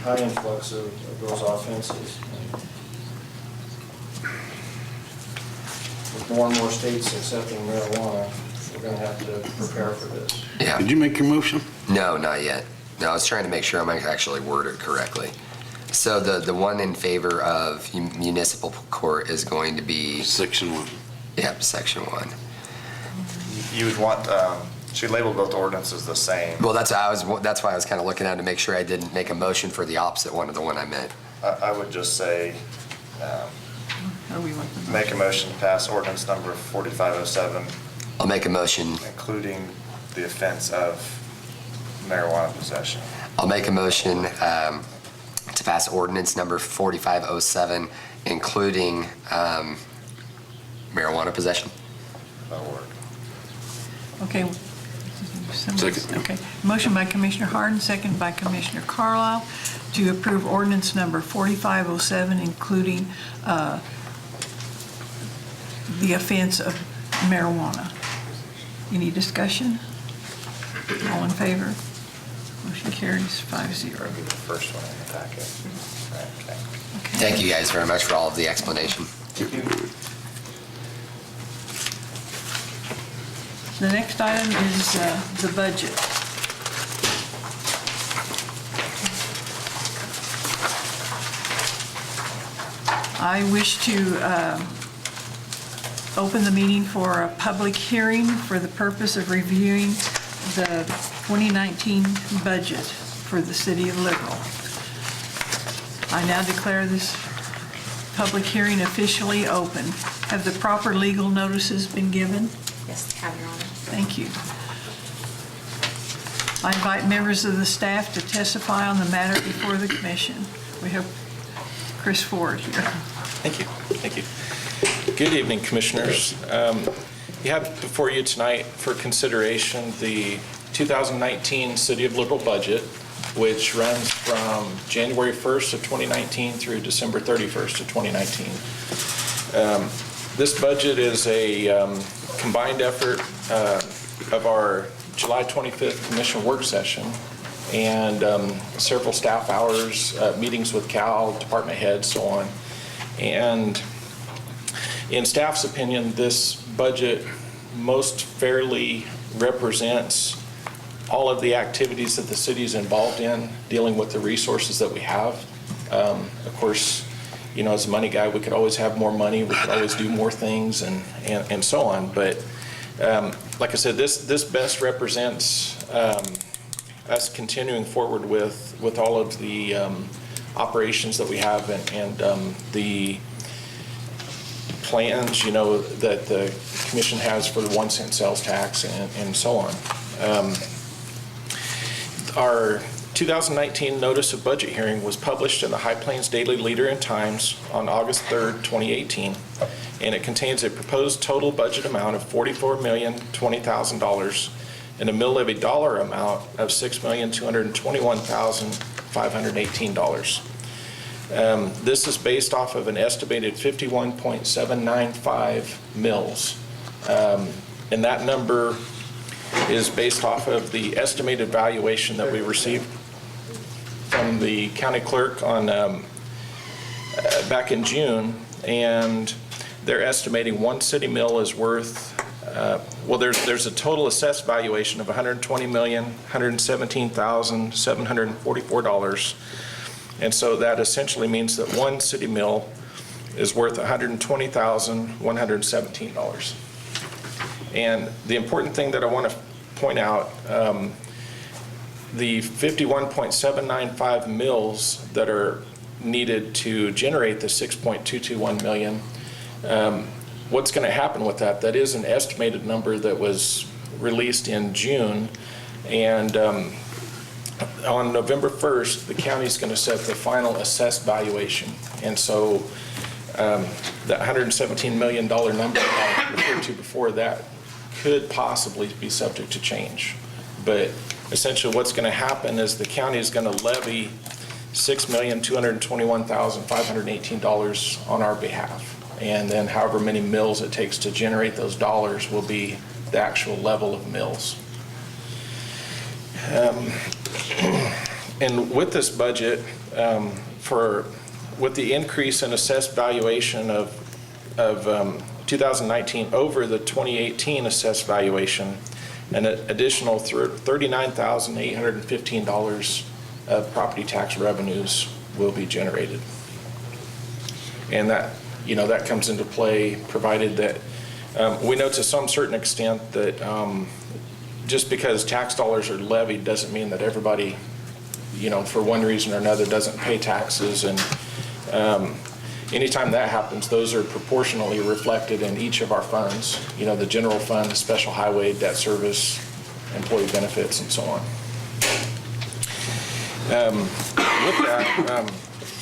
high influx of those offenses. With more and more states accepting marijuana, we're going to have to prepare for this. Yeah. Did you make your motion? No, not yet. No, I was trying to make sure I'm actually worded correctly. So the one in favor of municipal court is going to be? Section 1. Yep, section 1. You would want, should label both ordinances the same. Well, that's why I was kind of looking at it to make sure I didn't make a motion for the opposite one of the one I meant. I would just say, make a motion to pass ordinance number 4507, I'll make a motion. including the offense of marijuana possession. I'll make a motion to pass ordinance number 4507, including marijuana possession. That'll work. Okay. Second. Okay. Motion by Commissioner Harden, second by Commissioner Carlisle to approve ordinance number 4507, including the offense of marijuana. Any discussion? All in favor? Motion carries 5-0. That'll be the first one in the packet. Okay. Thank you guys very much for all of the explanation. The next item is the budget. I wish to open the meeting for a public hearing for the purpose of reviewing the 2019 budget for the city of Liberal. I now declare this public hearing officially open. Have the proper legal notices been given? Yes, have your honor. Thank you. I invite members of the staff to testify on the matter before the commission. We have Chris Ford here. Thank you. Thank you. Good evening, Commissioners. You have before you tonight for consideration the 2019 City of Liberal budget, which runs from January 1st of 2019 through December 31st of 2019. This budget is a combined effort of our July 25th Commission work session and several staff hours, meetings with Cal, department heads, so on. And in staff's opinion, this budget most fairly represents all of the activities that the city is involved in, dealing with the resources that we have. Of course, you know, as a money guy, we could always have more money, we could always do more things and so on. But like I said, this best represents us continuing forward with all of the operations that we have and the plans, you know, that the commission has for the 1 cent sales tax and so on. Our 2019 notice of budget hearing was published in the High Plains Daily Leader and Times on August 3rd, 2018, and it contains a proposed total budget amount of $44,020,000 and a mill levy dollar amount of $6,221,518. This is based off of an estimated 51.795 mills, and that number is based off of the estimated valuation that we received from the county clerk on back in June, and they're estimating one city mill is worth, well, there's a total assessed valuation of $120,117,744. And so that essentially means that one city mill is worth $120,117. And the important thing that I want to point out, the 51.795 mills that are needed to generate the 6.221 million, what's going to happen with that? That is an estimated number that was released in June, and on November 1st, the county's going to set the final assessed valuation. And so that $117 million number I referred to before that could possibly be subject to change. But essentially what's going to happen is the county is going to levy $6,221,518 on our behalf. And then however many mills it takes to generate those dollars will be the actual level of mills. And with this budget, with the increase in assessed valuation of 2019 over the 2018 assessed valuation, an additional $39,815 of property tax revenues will be generated. And that, that comes into play provided that we know to some certain extent that just because tax dollars are levied doesn't mean that everybody, for one reason or another doesn't pay taxes. And anytime that happens, those are proportionally reflected in each of our funds, the general fund, the special highway, debt service, employee benefits, and so on. With that,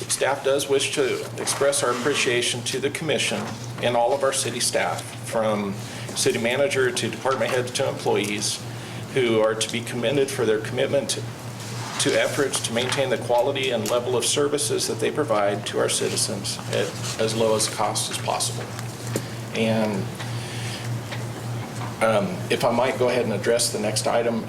staff does wish to express our appreciation to the commission and all of our city staff, from city manager to department heads to employees, who are to be commended for their commitment to efforts to maintain the quality and level of services that they provide to our citizens at as low as cost as possible. And if I might go ahead and address the next item,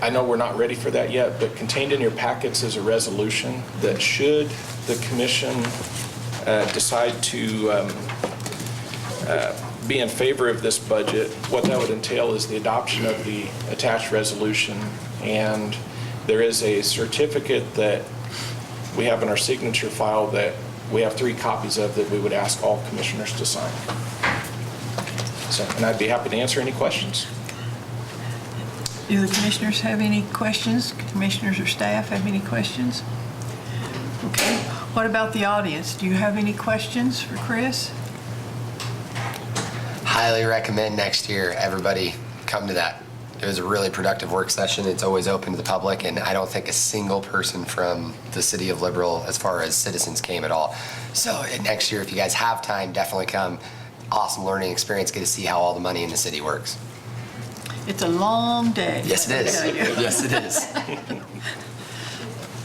I know we're not ready for that yet, but contained in your packets is a resolution that should the commission decide to be in favor of this budget, what that would entail is the adoption of the attached resolution, and there is a certificate that we have in our signature file that we have 3 copies of that we would ask all commissioners to sign. So, and I'd be happy to answer any questions. Do the commissioners have any questions? Commissioners or staff have any questions? Okay. What about the audience? Do you have any questions for Chris? Highly recommend next year everybody come to that. It was a really productive work session. It's always open to the public, and I don't think a single person from the city of Liberal, as far as citizens, came at all. So next year, if you guys have time, definitely come. Awesome learning experience. Get to see how all the money in the city works. It's a long day. Yes, it is. Yes, it is.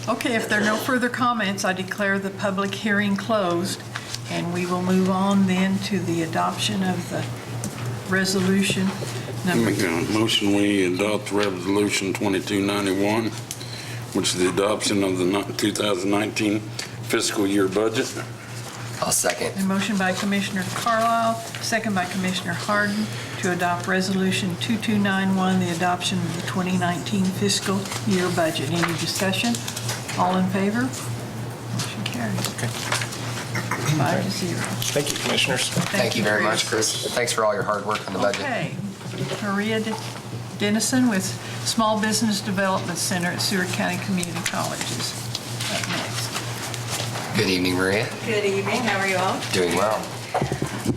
Okay, if there are no further comments, I declare the public hearing closed, and we will move on then to the adoption of the resolution number. Motion we adopt resolution 2291, which is the adoption of the 2019 fiscal year budget. I'll second. A motion by Commissioner Carlisle, second by Commissioner Harden, to adopt Resolution 2291, the adoption of the 2019 fiscal year budget. Any discussion? All in favor? Motion carries. Okay. 5-0. Thank you, commissioners. Thank you very much, Chris. Thanks for all your hard work on the budget. Okay. Maria Dennison with Small Business Development Center at Seward County Community Colleges up next. Good evening, Maria. Good evening. How are you all? Doing well.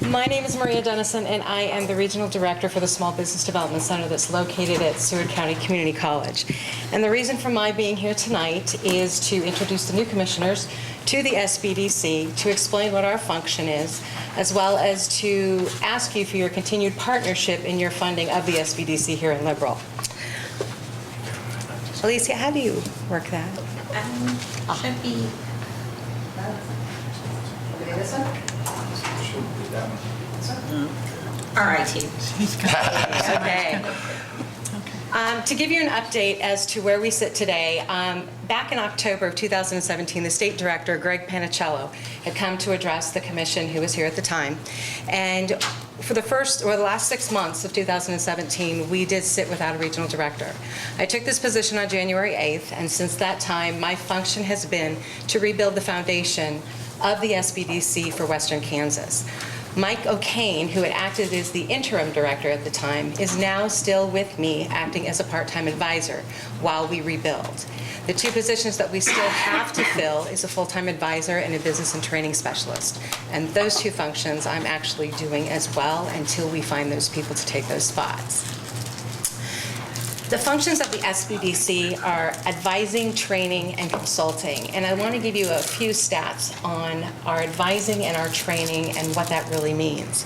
My name is Maria Dennison, and I am the Regional Director for the Small Business Development Center that's located at Seward County Community College. And the reason for my being here tonight is to introduce the new commissioners to the SBDC, to explain what our function is, as well as to ask you for your continued partnership in your funding of the SBDC here in Liberal. Alicia, how do you work that? Should be. This one? All right, He's got Okay. To give you an update as to where we sit today, back in October of 2017, the state director, Greg Panicello, had come to address the commission, who was here at the time. And for the last 6 months of 2017, we did sit without a regional director. I took this position on January 8th, and since that time, my function has been to rebuild the foundation of the SBDC for Western Kansas. Mike O'Kane, who had acted as the interim director at the time, is now still with me acting as a part-time advisor while we rebuild. The two positions that we still have to fill is a full-time advisor and a business and training specialist. And those two functions I'm actually doing as well until we find those people to take those spots. The functions of the SBDC are advising, training, and consulting. And I want to give you a few stats on our advising and our training and what that really means.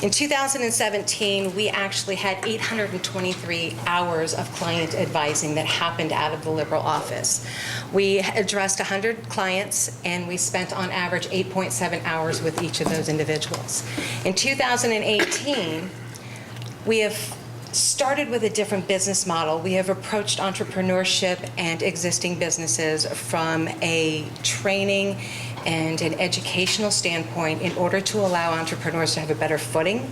In 2017, we actually had 823 hours of client advising that happened out of the Liberal office. We addressed 100 clients, and we spent on average 8.7 hours with each of those individuals. In 2018, we have started with a different business model. We have approached entrepreneurship and existing businesses from a training and an educational standpoint in order to allow entrepreneurs to have a better footing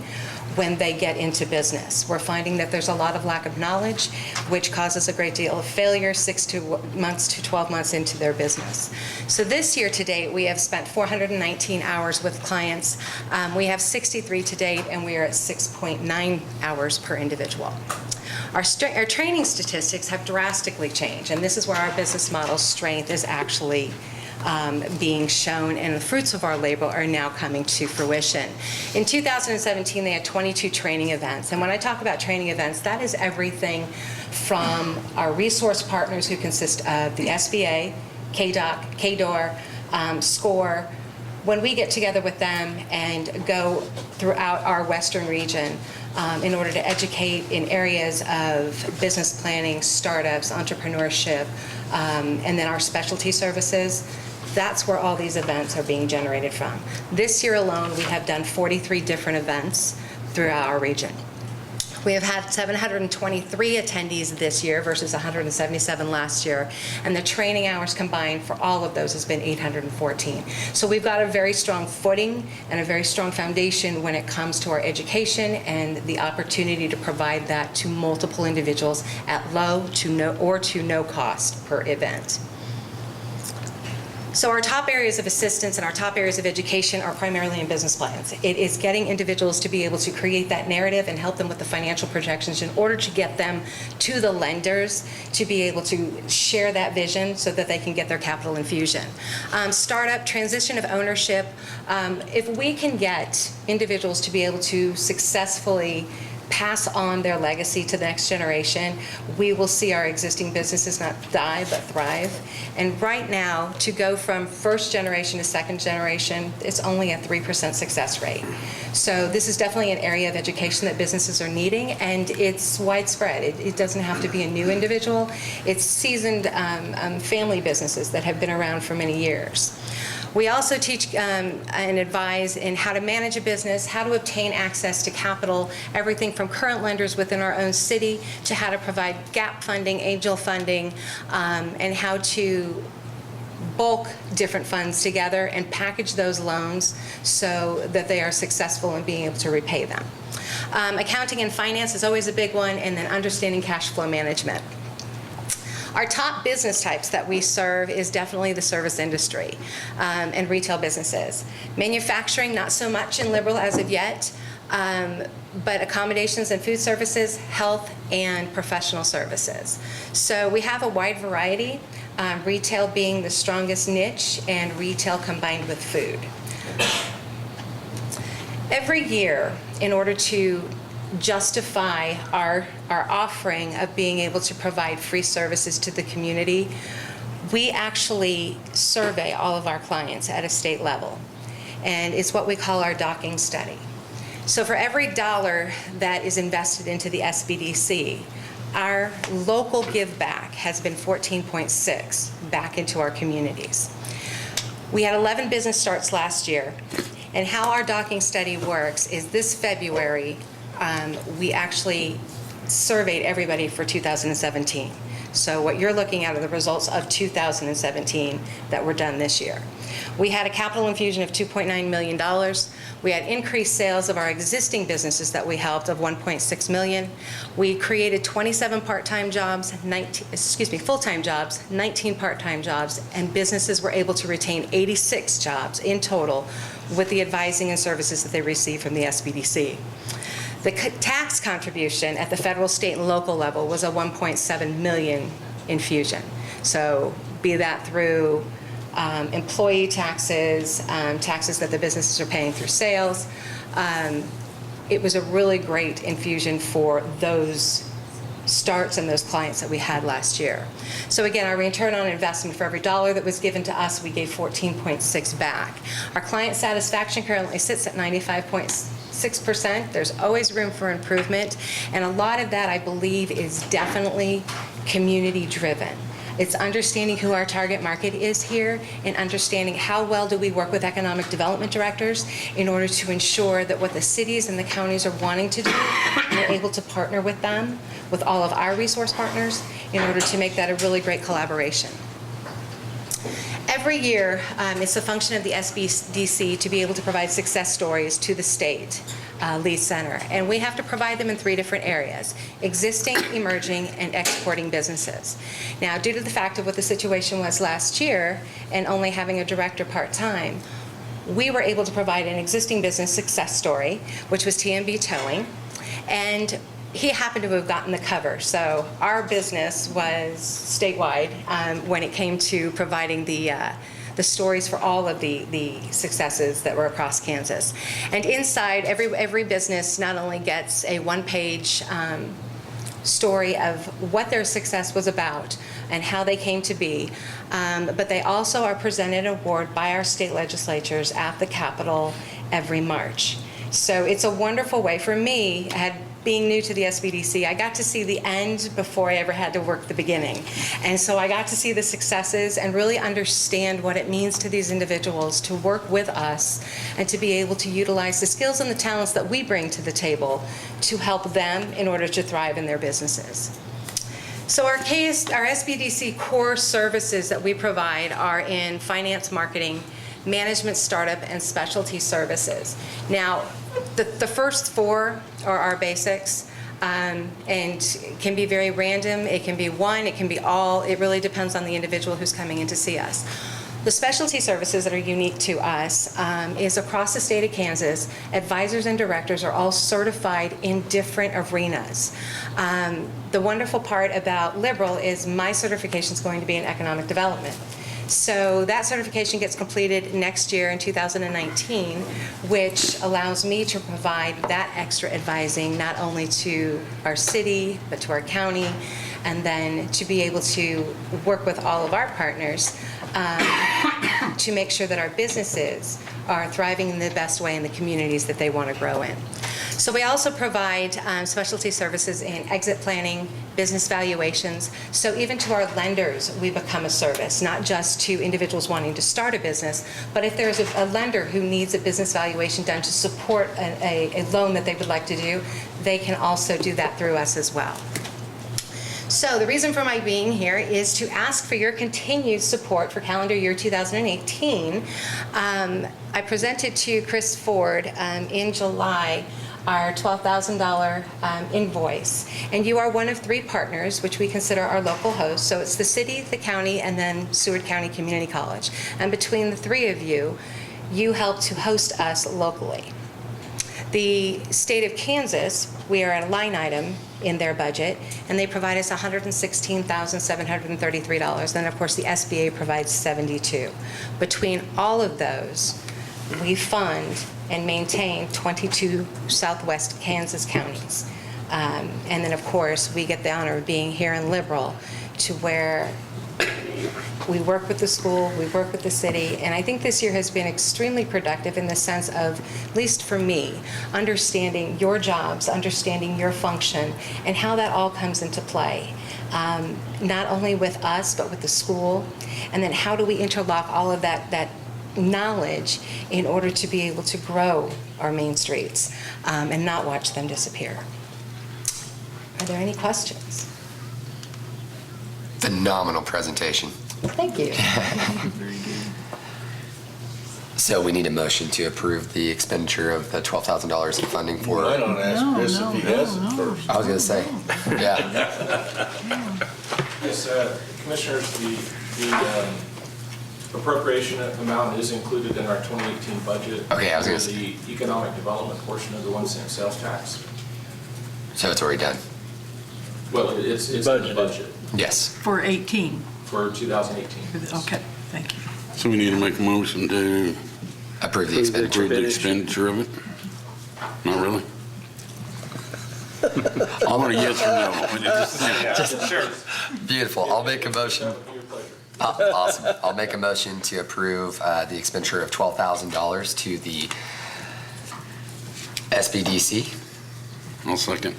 when they get into business. We're finding that there's a lot of lack of knowledge, which causes a great deal of failure 6 months to 12 months into their business. So this year to date, we have spent 419 hours with clients. We have 63 to date, and we are at 6.9 hours per individual. Our training statistics have drastically changed, and this is where our business model's strength is actually being shown, and the fruits of our labor are now coming to fruition. In 2017, they had 22 training events, and when I talk about training events, that is everything from our resource partners, who consist of the SBA, KDOC, KDOR, SCORE. When we get together with them and go throughout our Western region in order to educate in areas of business planning, startups, entrepreneurship, and then our specialty services, that's where all these events are being generated from. This year alone, we have done 43 different events throughout our region. We have had 723 attendees this year versus 177 last year, and the training hours combined for all of those has been 814. So we've got a very strong footing and a very strong foundation when it comes to our education and the opportunity to provide that to multiple individuals at low to no cost per event. So our top areas of assistance and our top areas of education are primarily in business plans. It is getting individuals to be able to create that narrative and help them with the financial projections in order to get them to the lenders to be able to share that vision so that they can get their capital infusion. Startup, transition of ownership. If we can get individuals to be able to successfully pass on their legacy to the next generation, we will see our existing businesses not die but thrive. And right now, to go from first generation to second generation, it's only a 3% success rate. So this is definitely an area of education that businesses are needing, and it's widespread. It doesn't have to be a new individual. It's seasoned family businesses that have been around for many years. We also teach and advise in how to manage a business, how to obtain access to capital, everything from current lenders within our own city to how to provide gap funding, angel funding, and how to bulk different funds together and package those loans so that they are successful in being able to repay them. Accounting and finance is always a big one, and then understanding cash flow management. Our top business types that we serve is definitely the service industry and retail businesses. Manufacturing, not so much in Liberal as of yet, but accommodations and food services, health, and professional services. So we have a wide variety, retail being the strongest niche, and retail combined with food. Every year, in order to justify our offering of being able to provide free services to the community, we actually survey all of our clients at a state level. And it's what we call our docking study. So for every dollar that is invested into the SBDC, our local give back has been 14.6 back into our communities. We had 11 business starts last year, and how our docking study works is this February, we actually surveyed everybody for 2017. So what you're looking at are the results of 2017 that were done this year. We had a capital infusion of $2.9 million. We had increased sales of our existing businesses that we helped of $1.6 million. We created 27 part-time jobs, full-time jobs, 19 part-time jobs, and businesses were able to retain 86 jobs in total with the advising and services that they received from the SBDC. The tax contribution at the federal, state, and local level was a $1.7 million infusion. So be that through employee taxes, taxes that the businesses are paying through sales. It was a really great infusion for those starts and those clients that we had last year. So again, our return on investment for every dollar that was given to us, we gave 14.6 back. Our client satisfaction currently sits at 95.6%. There's always room for improvement, and a lot of that, I believe, is definitely community driven. It's understanding who our target market is here and understanding how well do we work with economic development directors in order to ensure that what the cities and the counties are wanting to do, we're able to partner with them, with all of our resource partners, in order to make that a really great collaboration. Every year, it's a function of the SBDC to be able to provide success stories to the state lead center. And we have to provide them in 3 different areas: existing, emerging, and exporting businesses. Now, due to the fact of what the situation was last year and only having a director part-time, we were able to provide an existing business success story, which was TMB Towing. And he happened to have gotten the cover. So our business was statewide when it came to providing the stories for all of the successes that were across Kansas. And inside, every business not only gets a one-page story of what their success was about and how they came to be, but they also are presented an award by our state legislatures at the Capitol every March. So it's a wonderful way for me. Being new to the SBDC, I got to see the end before I ever had to work the beginning. And so I got to see the successes and really understand what it means to these individuals to work with us and to be able to utilize the skills and the talents that we bring to the table to help them in order to thrive in their businesses. So our SBDC core services that we provide are in finance, marketing, management, startup, and specialty services. Now, the first 4 are our basics, and can be very random. It can be one, it can be all. It really depends on the individual who's coming in to see us. The specialty services that are unique to us is across the state of Kansas, advisors and directors are all certified in different arenas. The wonderful part about Liberal is my certification is going to be in economic development. So that certification gets completed next year in 2019, which allows me to provide that extra advising not only to our city, but to our county, and then to be able to work with all of our partners to make sure that our businesses are thriving in the best way in the communities that they want to grow in. So we also provide specialty services in exit planning, business valuations. So even to our lenders, we become a service, not just to individuals wanting to start a business, but if there's a lender who needs a business valuation done to support a loan that they would like to do, they can also do that through us as well. So the reason for my being here is to ask for your continued support for calendar year 2018. I presented to Chris Ford in July our $12,000 invoice. And you are one of 3 partners, which we consider our local hosts. So it's the city, the county, and then Seward County Community College. And between the 3 of you, you help to host us locally. The state of Kansas, we are at a line item in their budget, and they provide us $116,733. Then, of course, the SBA provides $72,000. Between all of those, we fund and maintain 22 Southwest Kansas counties. And then, of course, we get the honor of being here in Liberal, to where we work with the school, we work with the city, and I think this year has been extremely productive in the sense of, at least for me, understanding your jobs, understanding your function, and how that all comes into play. Not only with us, but with the school, and then how do we interlock all of that knowledge in order to be able to grow our main streets and not watch them disappear. Are there any questions? Phenomenal presentation. Thank you. So we need a motion to approve the expenditure of the $12,000 in funding for. Why don't ask Chris if he has it first? I was gonna say, yeah. Yes, Commissioners, the appropriation amount is included in our 2018 budget. Okay, I was gonna for the economic development portion of the 1 cent sales tax. So it's already done. Well, it's in the budget Yes. For 18. for 2018. Okay, thank you. So we need to make a motion to Approve the expenditure. approve the expenditure of it? Not really? I want a yes or no. Sure. Beautiful. I'll make a motion. Awesome. I'll make a motion to approve the expenditure of $12,000 to the SBDC. I'll second.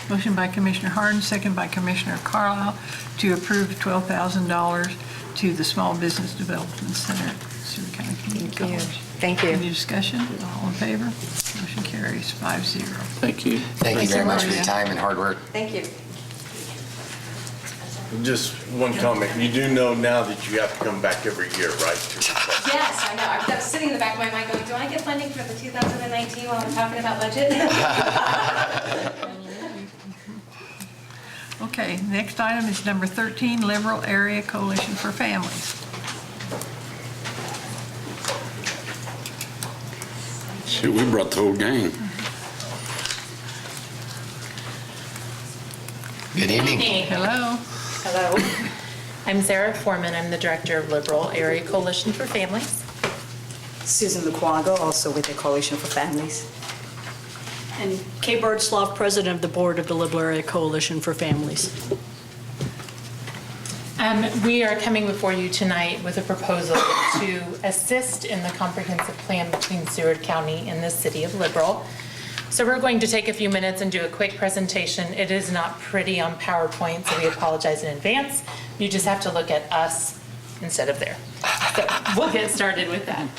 Motion by Commissioner Harden, second by Commissioner Carlisle to approve $12,000 to the Small Business Development Center, Seward County Community College. Thank you. Any discussion? All in favor? Motion carries 5-0. Thank you. Thank you very much for your time and hard work. Thank you. Just one comment. You do know now that you have to come back every year, right? Yes, I know. I was sitting in the back of my mind going, do I get funding for the 2019 while I'm talking about budget? Okay, next item is number 13, Liberal Area Coalition for Families. Shoot, we brought the whole gang. Good evening. Hello. Hello. I'm Sarah Foreman. I'm the Director of Liberal Area Coalition for Families. Susan McQuago, also with the Coalition for Families. And Kay Birdslav, President of the Board of the Liberal Area Coalition for Families. We are coming before you tonight with a proposal to assist in the comprehensive plan between Seward County and the City of Liberal. So we're going to take a few minutes and do a quick presentation. It is not pretty on PowerPoint, so we apologize in advance. You just have to look at us instead of there. So we'll get started with that.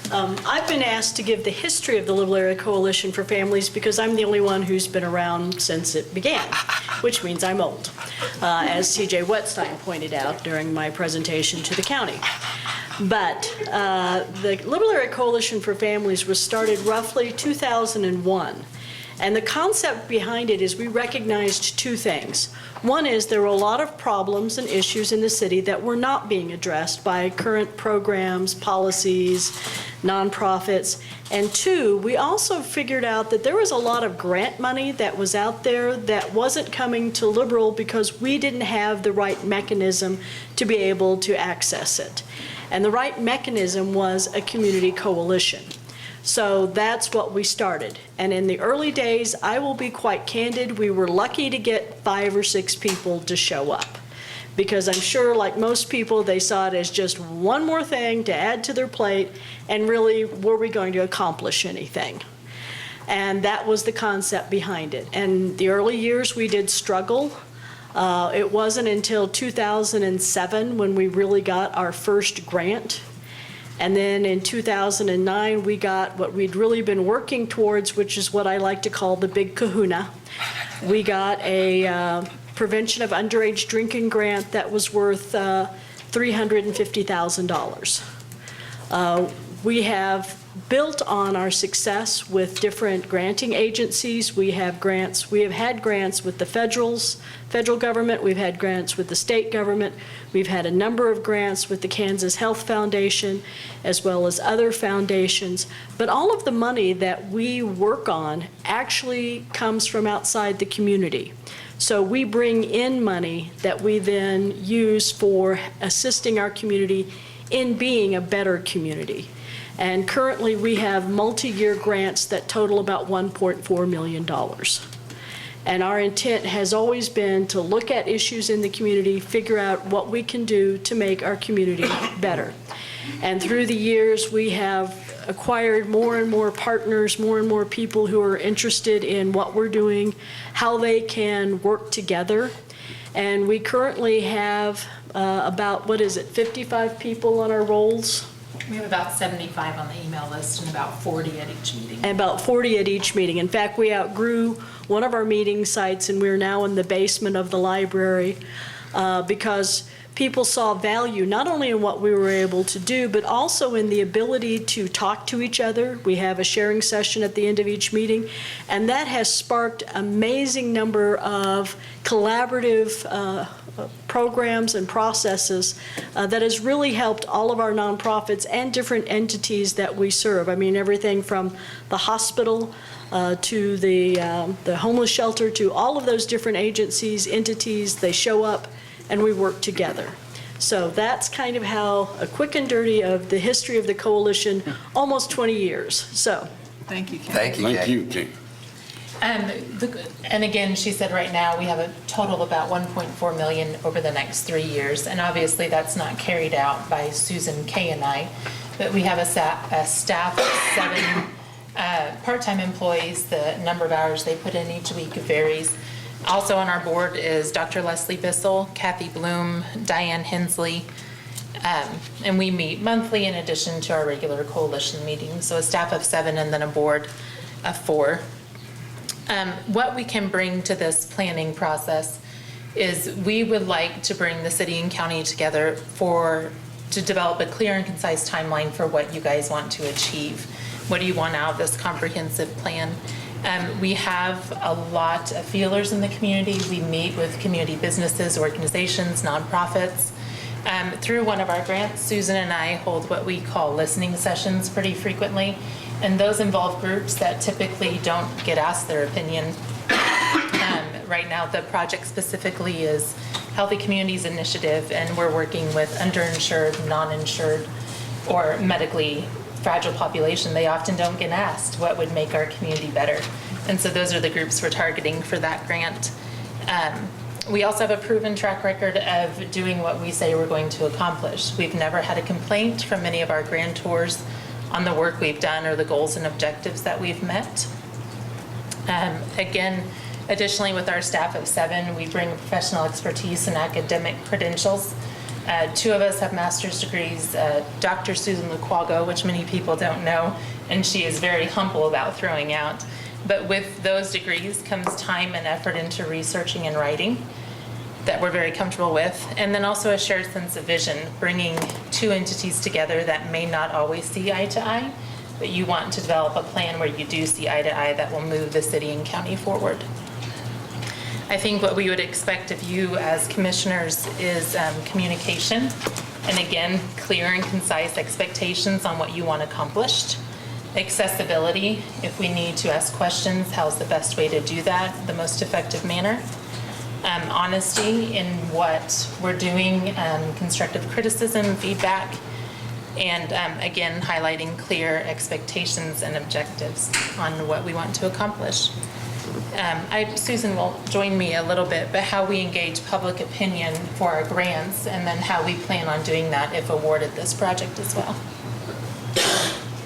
I've been asked to give the history of the Liberal Area Coalition for Families because I'm the only one who's been around since it began, which means I'm old, as C.J. Wetstein pointed out during my presentation to the county. But the Liberal Area Coalition for Families was started roughly 2001. And the concept behind it is we recognized two things. One is there were a lot of problems and issues in the city that were not being addressed by current programs, policies, nonprofits. And two, we also figured out that there was a lot of grant money that was out there that wasn't coming to Liberal because we didn't have the right mechanism to be able to access it. And the right mechanism was a community coalition. So that's what we started. And in the early days, I will be quite candid, we were lucky to get 5 or 6 people to show up. Because I'm sure, like most people, they saw it as just one more thing to add to their plate, and really, were we going to accomplish anything? And that was the concept behind it. And the early years, we did struggle. It wasn't until 2007 when we really got our first grant. And then in 2009, we got what we'd really been working towards, which is what I like to call the big kahuna. We got a prevention of underage drinking grant that was worth $350,000. We have built on our success with different granting agencies. We have had grants with the federal government, we've had grants with the state government, we've had a number of grants with the Kansas Health Foundation, as well as other foundations. But all of the money that we work on actually comes from outside the community. So we bring in money that we then use for assisting our community in being a better community. And currently we have multi-year grants that total about $1.4 million. And our intent has always been to look at issues in the community, figure out what we can do to make our community better. And through the years, we have acquired more and more partners, more and more people who are interested in what we're doing, how they can work together. And we currently have about, 55 people on our rolls? We have about 75 on the email list and about 40 at each meeting. And about 40 at each meeting. In fact, we outgrew one of our meeting sites, and we're now in the basement of the library because people saw value not only in what we were able to do, but also in the ability to talk to each other. We have a sharing session at the end of each meeting, and that has sparked an amazing number of collaborative programs and processes that has really helped all of our nonprofits and different entities that we serve. I mean, everything from the hospital to the homeless shelter, to all of those different agencies, entities, they show up and we work together. So that's kind of how a quick and dirty of the history of the coalition, almost 20 years. So. Thank you, Kay. Thank you, Kay. And again, she said right now we have a total of about 1.4 million over the next 3 years. And obviously that's not carried out by Susan, Kay, and I, but we have a staff of 7 part-time employees. The number of hours they put in each week varies. Also on our board is Dr. Leslie Bissell, Kathy Bloom, Diane Hensley, and we meet monthly in addition to our regular coalition meetings. So a staff of 7 and then a board of 4. What we can bring to this planning process is we would like to bring the city and county together to develop a clear and concise timeline for what you guys want to achieve. What do you want out of this comprehensive plan? We have a lot of feelers in the community. We meet with community businesses, organizations, nonprofits. Through one of our grants, Susan and I hold what we call listening sessions pretty frequently, and those involve groups that typically don't get asked their opinion. Right now, the project specifically is Healthy Communities Initiative, and we're working with underinsured, non-insured, or medically fragile population. They often don't get asked what would make our community better. And so those are the groups we're targeting for that grant. We also have a proven track record of doing what we say we're going to accomplish. We've never had a complaint from any of our grantors on the work we've done or the goals and objectives that we've met. Again, additionally, with our staff of 7, we bring professional expertise and academic credentials. 2 of us have master's degrees, Dr. Susan Luquago, which many people don't know, and she is very humble about throwing out. But with those degrees comes time and effort into researching and writing that we're very comfortable with, and then also a shared sense of vision, bringing 2 entities together that may not always see eye to eye, but you want to develop a plan where you do see eye to eye that will move the city and county forward. I think what we would expect of you as commissioners is communication, and again, clear and concise expectations on what you want accomplished. Accessibility, if we need to ask questions, how's the best way to do that, the most effective manner. Honesty in what we're doing, constructive criticism, feedback, and again, highlighting clear expectations and objectives on what we want to accomplish. Susan will join me a little bit, but how we engage public opinion for our grants, and then how we plan on doing that if awarded this project as well.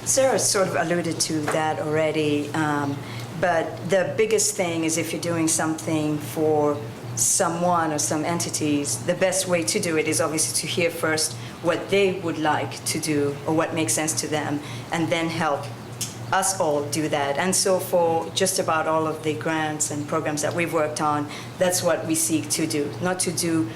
Sarah sort of alluded to that already, but the biggest thing is if you're doing something for someone or some entities, the best way to do it is obviously to hear first what they would like to do or what makes sense to them, and then help us all do that. And so for just about all of the grants and programs that we've worked on, that's what we seek to do. Not to do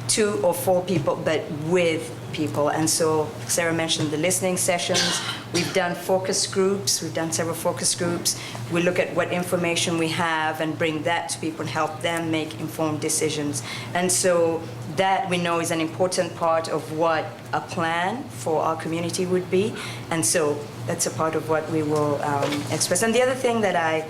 2 or 4 people, but with people. And so Sarah mentioned the listening sessions. We've done focus groups. We've done several focus groups. We look at what information we have and bring that to people and help them make informed decisions. And so that we know is an important part of what a plan for our community would be. And so that's a part of what we will express. And the other thing that I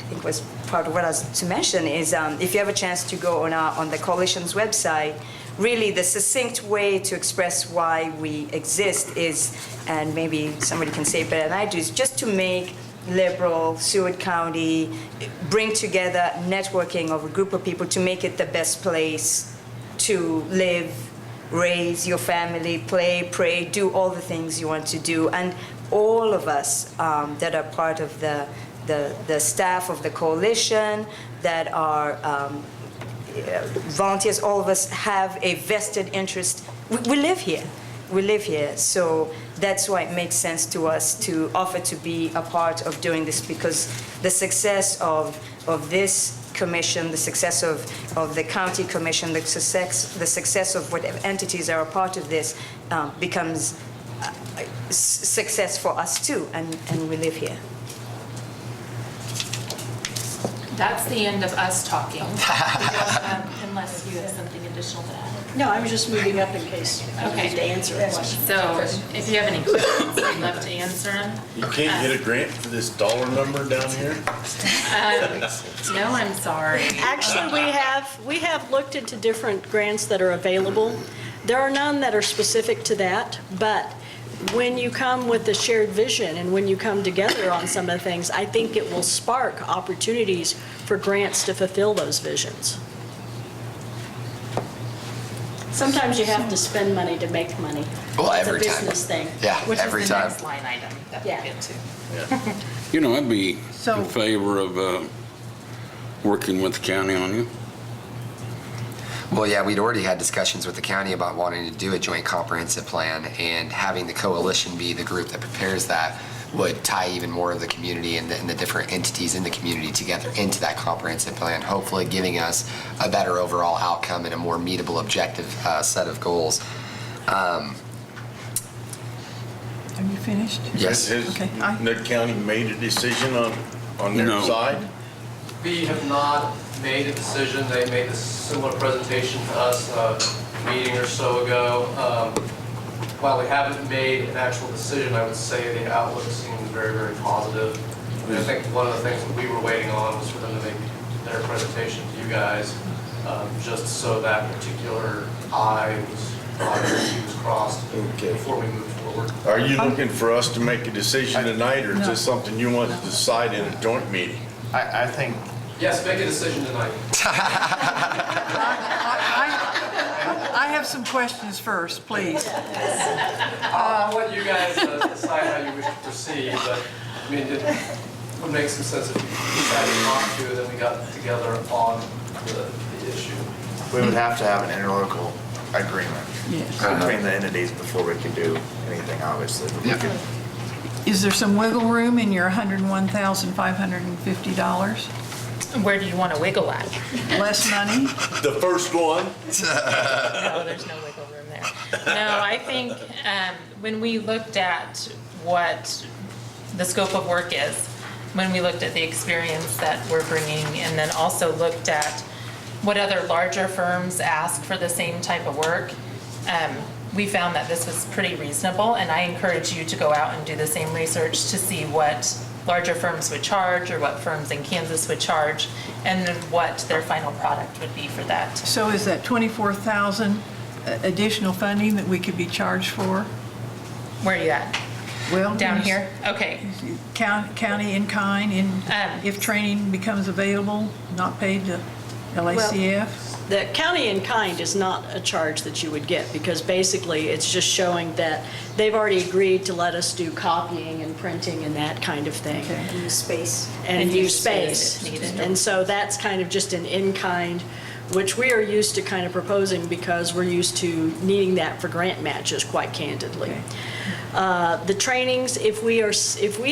think was part of what I was to mention is if you have a chance to go on the coalition's website, really the succinct way to express why we exist is, and maybe somebody can say it better than I do, is just to make Liberal, Seward County, bring together networking of a group of people to make it the best place to live, raise your family, play, pray, do all the things you want to do. And all of us that are part of the staff of the coalition, that are volunteers, all of us have a vested interest. We live here. we live here. So that's why it makes sense to us to offer to be a part of doing this, because the success of this commission, the success of the county commission, the success of whatever entities are a part of this becomes success for us too, and we live here. That's the end of us talking. Unless you have something additional to add. No, I was just moving up in case I Okay. need to answer a question. So if you have any questions, we'd love to answer them. You can't get a grant for this dollar number down here? No, I'm sorry. Actually, we have looked into different grants that are available. There are none that are specific to that, but when you come with a shared vision and when you come together on some of the things, I think it will spark opportunities for grants to fulfill those visions. Sometimes you have to spend money to make money. Well, every time. It's a business thing. Yeah, every time. Which is the next line item that we'll Yeah. get to. You know, I'd be in favor of working with the county on you. Well, yeah, we'd already had discussions with the county about wanting to do a joint comprehensive plan, and having the coalition be the group that prepares that would tie even more of the community and the different entities in the community together into that comprehensive plan, hopefully giving us a better overall outcome and a more meetable objective set of goals. Have you finished? Yes. Has Okay. the county made a decision on their No. side? We have not made a decision. They made a similar presentation to us a meeting or so ago. While we haven't made an actual decision, I would say the outlook seems very, very positive. I think one of the things that we were waiting on was for them to make their presentation to you guys, just so that particular I was crossed before we moved forward. Are you looking for us to make a decision tonight, or is this something you want to decide in a joint meeting? I think Yes, make a decision tonight. I have some questions first, please. I'll let you guys decide how you wish to proceed, but, I mean, it would make some sense if you decided not to, then we got together on the issue. we would have to have an interlocal agreement Yes. between the entities before we could do anything, obviously. But we could- Is there some wiggle room in your $101,550? Where do you want to wiggle at? Less money? The first one? No, there's no wiggle room there. No, I think when we looked at what the scope of work is, when we looked at the experience that we're bringing, and then also looked at what other larger firms ask for the same type of work, we found that this was pretty reasonable, and I encourage you to go out and do the same research to see what larger firms would charge, or what firms in Kansas would charge, and then what their final product would be for that. So is that 24,000 additional funding that we could be charged for? Where are you at? Well, Down here? Okay. County in kind, if training becomes available, not paid to LACF? The county in kind is not a charge that you would get, because basically it's just showing that they've already agreed to let us do copying and printing and that kind of thing. Use space. And use space. if needed. And so that's kind of just an in-kind, which we are used to kind of proposing because we're used to needing that for grant matches, quite candidly. The trainings, if we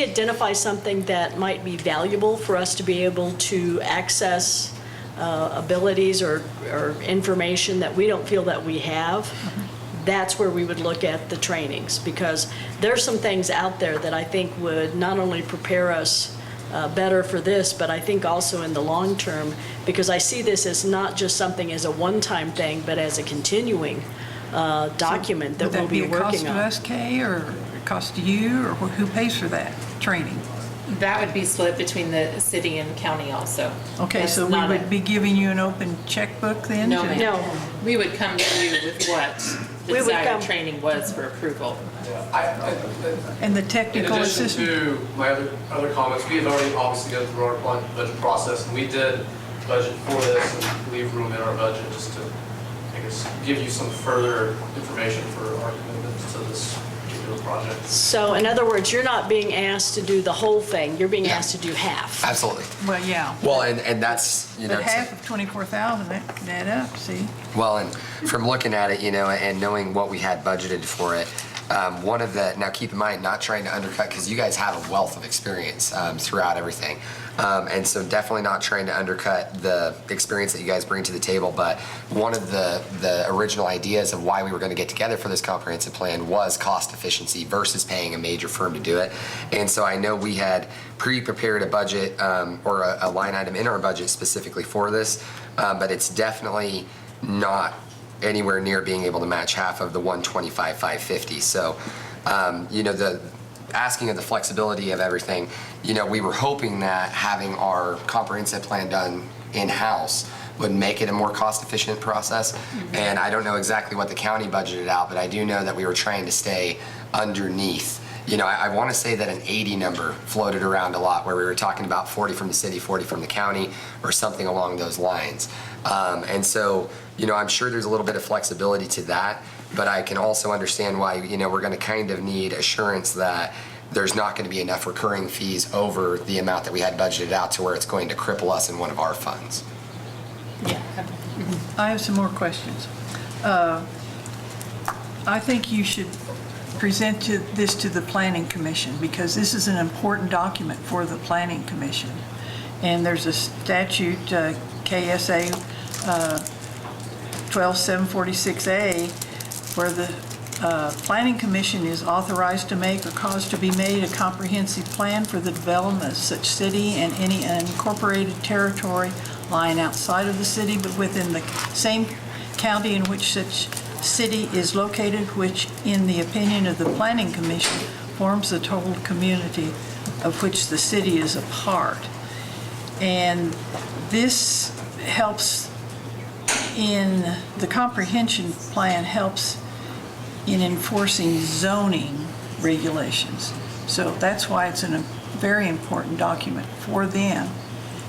identify something that might be valuable for us to be able to access abilities or information that we don't feel that we have, that's where we would look at the trainings, because there's some things out there that I think would not only prepare us better for this, but I think also in the long term, because I see this as not just something as a one-time thing, but as a continuing document that we'll be working Would that be a cost on. to us, Kay, or a cost to you, or who pays for that training? That would be split between the city and county also. Okay, That's so we not a- would be giving you an open checkbook then? No, to- ma'am. We would come to you with what the We would desired come- training was for approval. And the In technical addition assistant? to my other comments, we have already obviously gone through our budget process, and we did budget for this and leave room in our budget just to, I guess, give you some further information for our commitment to this particular particular project. So in other words, you're not being asked to do the whole thing, you're being asked to do half. Absolutely. Well, yeah. Well, and that's, you know, But half of 24,000, that could add up, see? well, and from looking at it, you know, and knowing what we had budgeted for it, one of the, now keep in mind, not trying to undercut, because you guys have a wealth of experience throughout everything. And so definitely not trying to undercut the experience that you guys bring to the table, but one of the original ideas of why we were going to get together for this comprehensive plan was cost efficiency versus paying a major firm to do it. And so I know we had pre-prepared a budget or a line item in our budget specifically for this, but it's definitely not anywhere near being able to match half of the 125,550. So, you know, the asking of the flexibility of everything, you know, we were hoping that having our comprehensive plan done in-house would make it a more cost-efficient process. And I don't know exactly what the county budgeted out, but I do know that we were trying to stay underneath. You know, I want to say that an 80 number floated around a lot, where we were talking about 40 from the city, 40 from the county, or something along those lines. And so, you know, I'm sure there's a little bit of flexibility to that, but I can also understand why, you know, we're going to kind of need assurance that there's not going to be enough recurring fees over the amount that we had budgeted out to where it's going to cripple us in one of our funds. I have some more questions. I think you should present this to the Planning Commission, because this is an important document for the Planning Commission. And there's a statute, KSA 12746A, where the Planning Commission is authorized to make or cause to be made a comprehensive plan for the development of such city and any unincorporated territory lying outside of the city but within the same county in which such city is located, which, in the opinion of the Planning Commission, forms the total community of which the city is a part. And this helps in, the comprehension plan helps in enforcing zoning regulations. So that's why it's a very important document for them.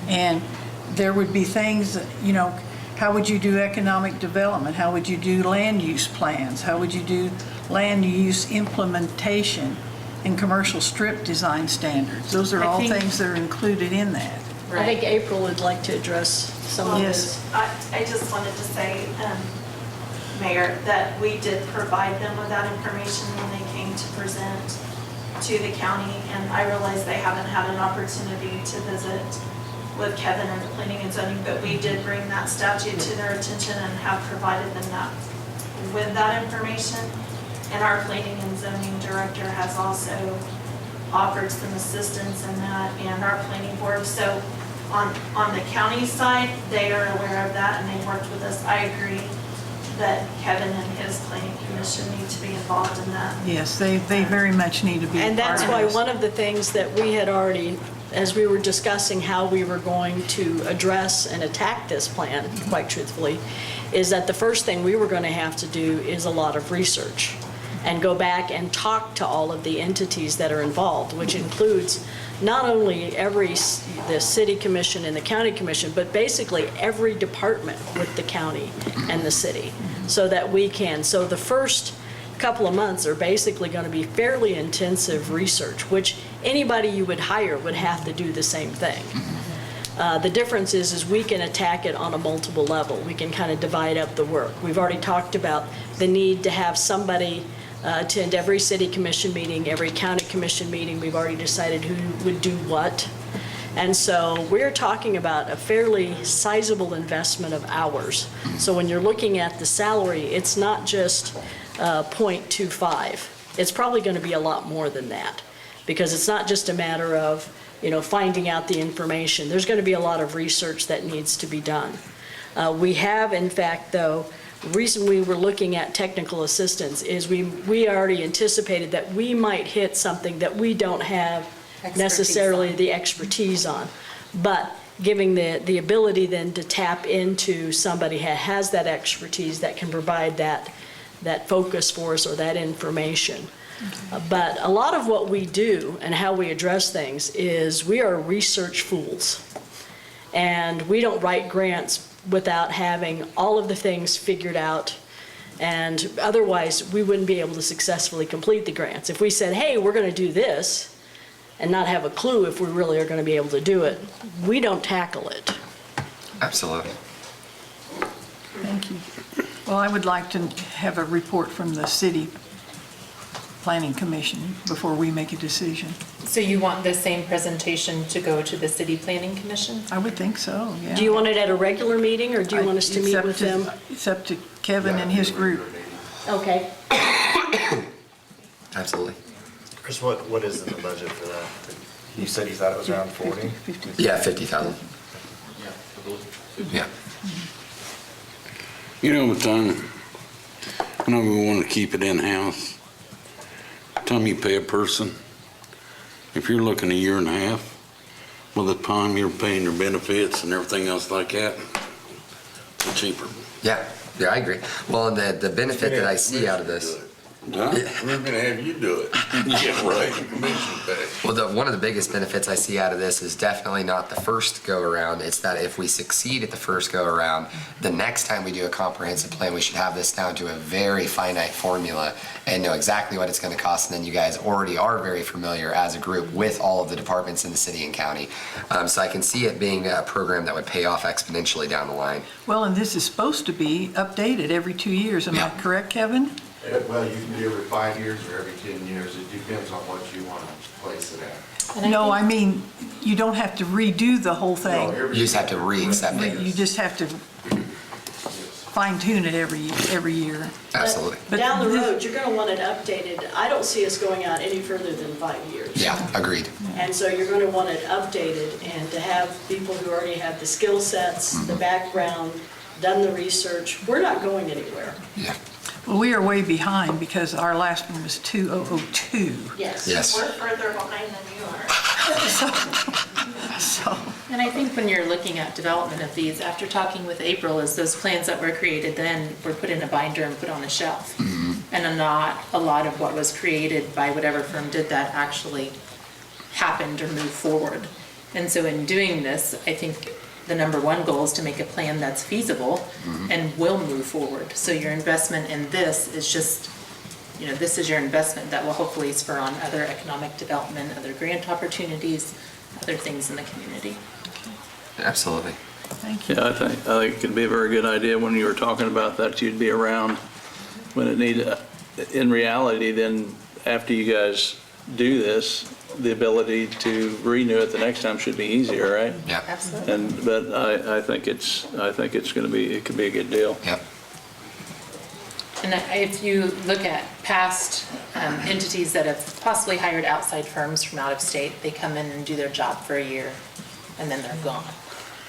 And there would be things, you know, how would you do economic development? How would you do land use plans? How would you do land use implementation and commercial strip design standards? Those are all things that are included in that. I think April would like to address some of this. I just wanted to say, Mayor, that we did provide them with that information when they came to present to the county, and I realize they haven't had an opportunity to visit with Kevin and the planning and zoning, but we did bring that statute to their attention and have provided them that with that information. And our planning and zoning director has also offered some assistance in that, and our planning board. So on the county side, they are aware of that and they worked with us. I agree that Kevin and his planning commission need to be involved in that. Yes, they very much need to be a part of And that's this. why one of the things that we had already, as we were discussing how we were going to address and attack this plan, quite truthfully, is that the first thing we were going to have to do is a lot of research and go back and talk to all of the entities that are involved, which includes not only the city commission and the county commission, but basically every department with the county and the city, so that we can. So the first couple of months are basically going to be fairly intensive research, which anybody you would hire would have to do the same thing. The difference is we can attack it on a multiple level. We can kind of divide up the work. We've already talked about the need to have somebody attend every city commission meeting, every county commission meeting. We've already decided who would do what. And so we're talking about a fairly sizable investment of hours. So when you're looking at the salary, it's not just 0.25. It's probably going to be a lot more than that, because it's not just a matter of, you know, finding out the information. There's going to be a lot of research that needs to be done. We have, in fact, though, the reason we were looking at technical assistance is we already anticipated that we might hit something that we don't have necessarily the expertise on, but giving the ability then to tap into somebody who has that expertise that can provide that focus for us or that information. But a lot of what we do and how we address things is we are research fools, and we don't write grants without having all of the things figured out And otherwise, we wouldn't be able to successfully complete the grants. If we said, hey, we're going to do this, and not have a clue if we really are going to be able to do it, we don't tackle it. Absolutely. Thank you. Well, I would like to have a report from the city planning commission before we make a decision. So you want the same presentation to go to the City Planning Commission? I would think so, yeah. Do you want it at a regular meeting, or do you want us to It's meet up with to- them? It's up to Kevin and his group. Okay. Absolutely. Chris, what is in the budget for that? You said you thought it was around 40? Yeah, 50,000. Yeah. You know, the time, I know we want to keep it in-house. Time you pay a person, if you're looking a year and a half, by the time you're paying your benefits and everything else like that, it's cheaper. Yeah, I agree. Well, and the benefit that I see out of this. Huh? We're gonna have you do it. Yeah, right, commission pay. Well, one of the biggest benefits I see out of this is definitely not the first go-around. It's that if we succeed at the first go-around, the next time we do a comprehensive plan, we should have this down to a very finite formula and know exactly what it's going to cost. And then you guys already are very familiar as a group with all of the departments in the city and county. So I can see it being a program that would pay off exponentially down the line. Well, and this is supposed to be updated every 2 years. Am I correct, Kevin? Well, you can do every 5 years or every 10 years. It depends on what you want to place it at. No, I mean, you don't have to redo the whole thing. You just have to re-accept it. You just have to fine tune it every year. Absolutely. But Down the this- road, you're going to want it updated. I don't see us going out any further than 5 years. Yeah, agreed. And so you're going to want it updated, and to have people who already have the skill sets, the background, done the research. We're not going anywhere. Yeah. Well, we are way behind because our last one was 2002. Yes. We're further behind than you are. So, And I think when you're looking at development of these, after talking with April, is those plans that were created then were put in a binder and put on a shelf. And not a lot of what was created by whatever firm did that actually happened or moved forward. And so in doing this, I think the number one goal is to make a plan that's feasible and will move forward. So your investment in this is just, this is your investment that will hopefully spur on other economic development, other grant opportunities, other things in the community. Absolutely. thank you. Yeah, I think it could be a very good idea when you were talking about that, you'd be around when it needed. In reality, then, after you guys do this, the ability to renew it the next time should be easier, right? Yeah. Absolutely. But I think it's going to be, it could be a good deal. Yep. And if you look at past entities that have possibly hired outside firms from out of state, they come in and do their job for a year, and then they're gone.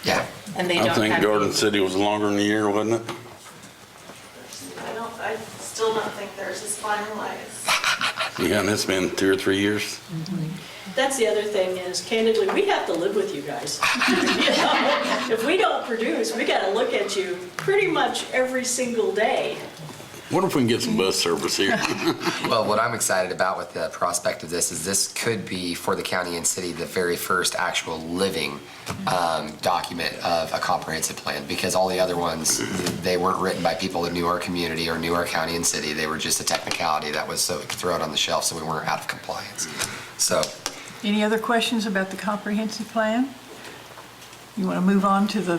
Yeah. And they don't I have. think Garden City was longer than a year, wasn't it? I still don't think theirs is finalized. Yeah, and it's been 2 or 3 years. That's the other thing is, candidly, we have to live with you guys. If we don't produce, we got to look at you pretty much every single day. What if we can get some bus service here? Well, what I'm excited about with the prospect of this is this could be, for the county and city, the very first actual living document of a comprehensive plan, because all the other ones, they weren't written by people who knew our community or knew our county and city. They were just a technicality that was so we could throw it on the shelf so we weren't out of compliance. So, Any other questions about the comprehensive plan? You want to move on to the,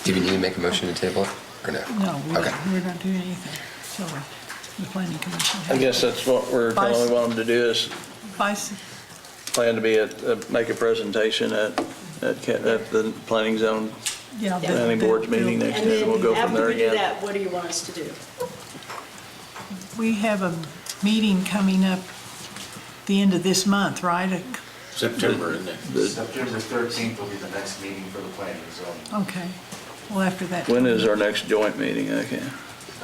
do we need to make a motion to table it, or no? no, Okay. we're not doing anything till the planning commission. I guess that's what we're telling them to do, is Vice, plan to be make a presentation at the planning zone, yeah. planning board's meeting next And year, and we'll go then from after there we do again. that, what do you want us to do? We have a meeting coming up the end of this month, right? September, isn't it? September 13th will be the next meeting for the planning zone. Okay. Well, after that. When is our next joint meeting? I can't.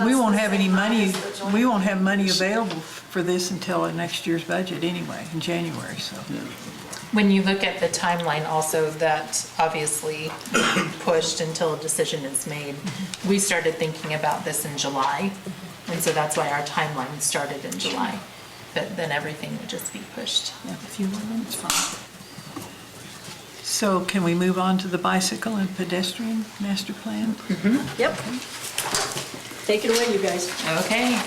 We won't have any money, we won't have money available for this until next year's budget anyway, in January, so. When you look at the timeline also, that obviously pushed until a decision is made. We started thinking about this in July, and so that's why our timeline started in July. But then everything would just be pushed. Yeah, a few more minutes, fine. So can we move on to the bicycle and pedestrian master plan? Yep. Take it away, you guys. Okay.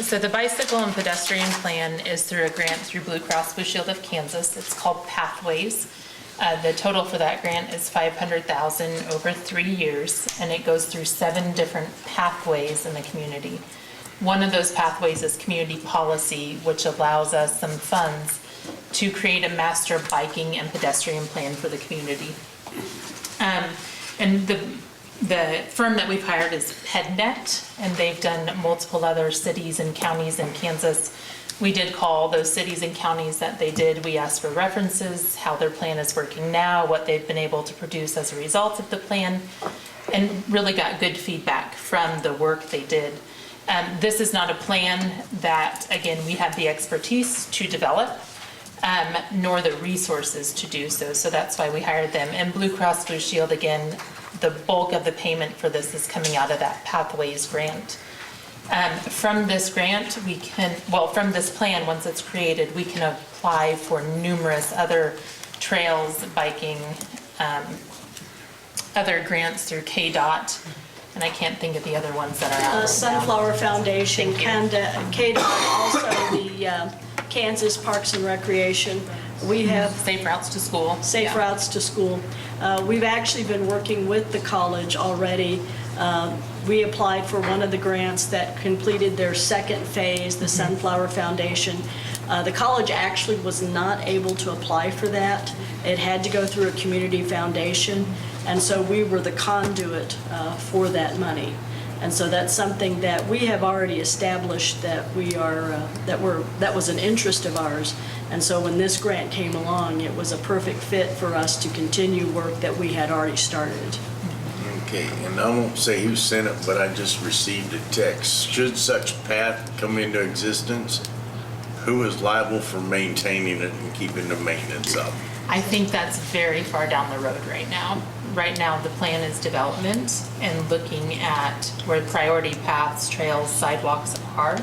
So the bicycle and pedestrian plan is through a grant through Blue Cross Blue Shield of Kansas. It's called Pathways. The total for that grant is $500,000 over 3 years, and it goes through 7 different pathways in the community. One of those pathways is community policy, which allows us some funds to create a master biking and pedestrian plan for the community. And the firm that we've hired is HeadNet, and they've done multiple other cities and counties in Kansas. We did call those cities and counties that they did. We asked for references, how their plan is working now, what they've been able to produce as a result of the plan, and really got good feedback from the work they did. This is not a plan that, again, we have the expertise to develop, nor the resources to do so. So that's why we hired them. And Blue Cross Blue Shield, again, the bulk of the payment for this is coming out of that Pathways grant. From this grant, from this plan, once it's created, we can apply for numerous other trails, biking, other grants through KDOT, and I can't think of the other ones that are out right now. Sunflower Foundation, KDOT, also the Kansas Parks and Recreation. We have Safe Routes to School. Safe Routes to School. We've actually been working with the college already. We applied for one of the grants that completed their second phase, the Sunflower Foundation. The college actually was not able to apply for that. It had to go through a community foundation, and so we were the conduit for that money. And so that's something that we have already established that we are, that was an interest of ours. And so when this grant came along, it was a perfect fit for us to continue work that we had already started. Okay, and I won't say who sent it, but I just received a text. Should such path come into existence, who is liable for maintaining it and keeping the maintenance up? I think that's very far down the road right now. Right now, the plan is development and looking at where priority paths, trails, sidewalks are.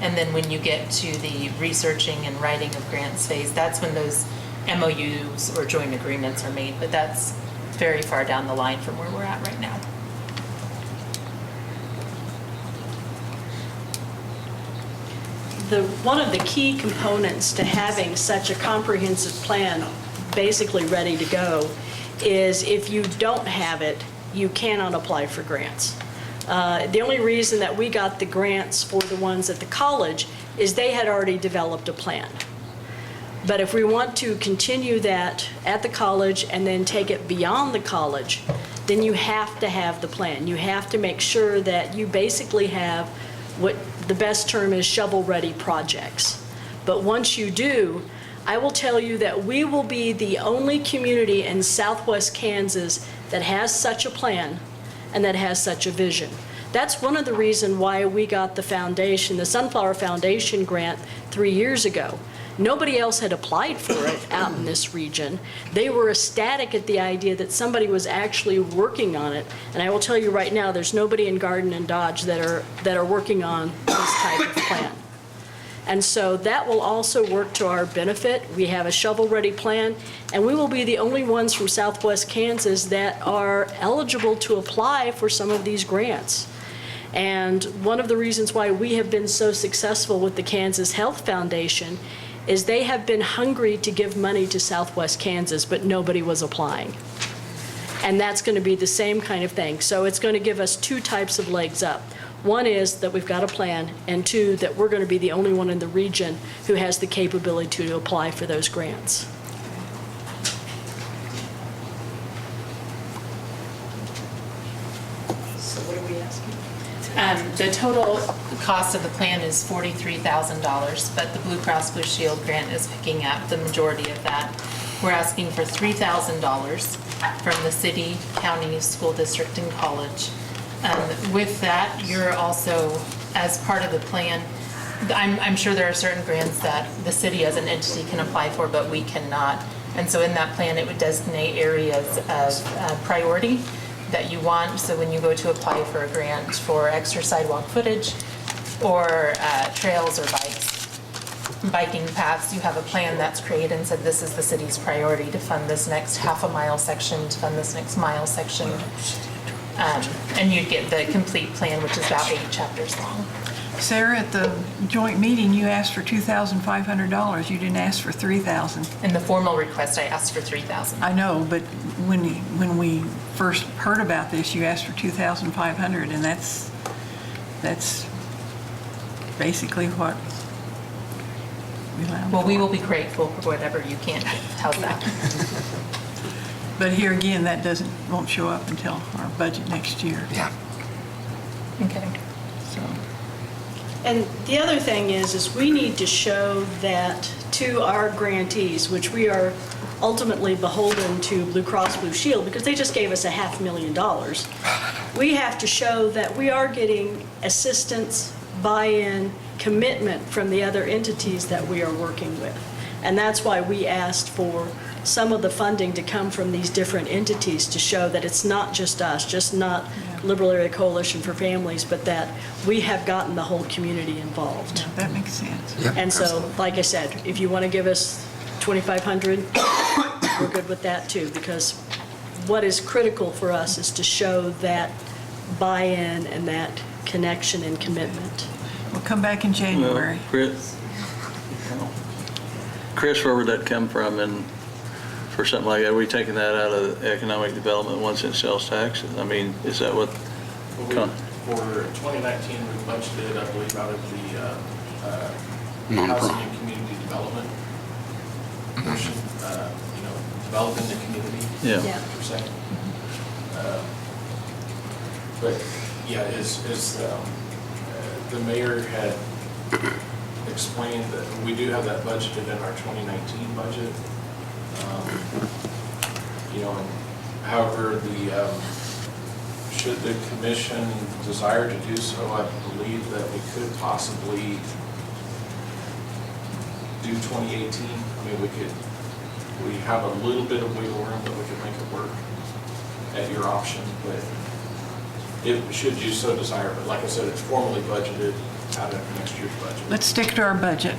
And then when you get to the researching and writing of grants phase, that's when those MOUs or joint agreements are made. But that's very far down the line from where we're at right now. One of the key components to having such a comprehensive plan basically ready to go is if you don't have it, you cannot apply for grants. The only reason that we got the grants for the ones at the college is they had already developed a plan. But if we want to continue that at the college and then take it beyond the college, then you have to have the plan. You have to make sure that you basically have what the best term is shovel-ready projects. But once you do, I will tell you that we will be the only community in southwest Kansas that has such a plan and that has such a vision. That's one of the reasons why we got the foundation, the Sunflower Foundation grant 3 years ago. Nobody else had applied for it out in this region. They were ecstatic at the idea that somebody was actually working on it. And I will tell you right now, there's nobody in Garden and Dodge that are working on this type of plan. And so that will also work to our benefit. We have a shovel-ready plan, and we will be the only ones from southwest Kansas that are eligible to apply for some of these grants. And one of the reasons why we have been so successful with the Kansas Health Foundation is they have been hungry to give money to southwest Kansas, but nobody was applying. And that's going to be the same kind of thing. So it's going to give us 2 types of legs up. One is that we've got a plan, and 2, that we're going to be the only one in the region who has the capability to apply for those grants. So what are we asking? The total cost of the plan is $43,000, but the Blue Cross Blue Shield grant is picking up the majority of that. We're asking for $3,000 from the city, county, school district, and college. With that, you're also, as part of the plan, I'm sure there are certain grants that the city as an entity can apply for, but we cannot. And so in that plan, it would designate areas of priority that you want. So when you go to apply for a grant for extra sidewalk footage or trails or biking paths, you have a plan that's created and said this is the city's priority to fund this next half a mile section, to fund this next mile section. And you'd get the complete plan, which is about 8 chapters long. Sarah, at the joint meeting, you asked for $2,500. You didn't ask for $3,000. In the formal request, I asked for $3,000. I know, but when we first heard about this, you asked for $2,500, and that's basically what we allowed. Well, we will be grateful for whatever you can give. How's that? But here again, that won't show up until our budget next year. Yeah. Okay. So. And the other thing is we need to show that to our grantees, which we are ultimately beholden to Blue Cross Blue Shield because they just gave us $500,000. We have to show that we are getting assistance, buy-in, commitment from the other entities that we are working with. And that's why we asked for some of the funding to come from these different entities to show that it's not just us, just not Liberal Area Coalition for Families, but that we have gotten the whole community involved. Yeah, that makes sense. Yep, And so, absolutely. like I said, if you want to give us $2,500, we're good with that too, because what is critical for us is to show that buy-in and that connection and commitment. We'll come back in January. Chris, where would that come from and for something like that? Are we taking that out of economic development once in sales tax? I mean, is that what? For 2019, we budgeted, I believe, out of the housing and community development portion, developing the community, per se. But yeah, as the mayor had explained, that we do have that budgeted in our 2019 budget. And however, should the commission desire to do so, I believe that we could possibly do 2018. I mean, we have a little bit of wiggle room, but we could make it work at your option, but should you so desire. But like I said, it's formally budgeted out of next year's budget. Let's stick to our budget.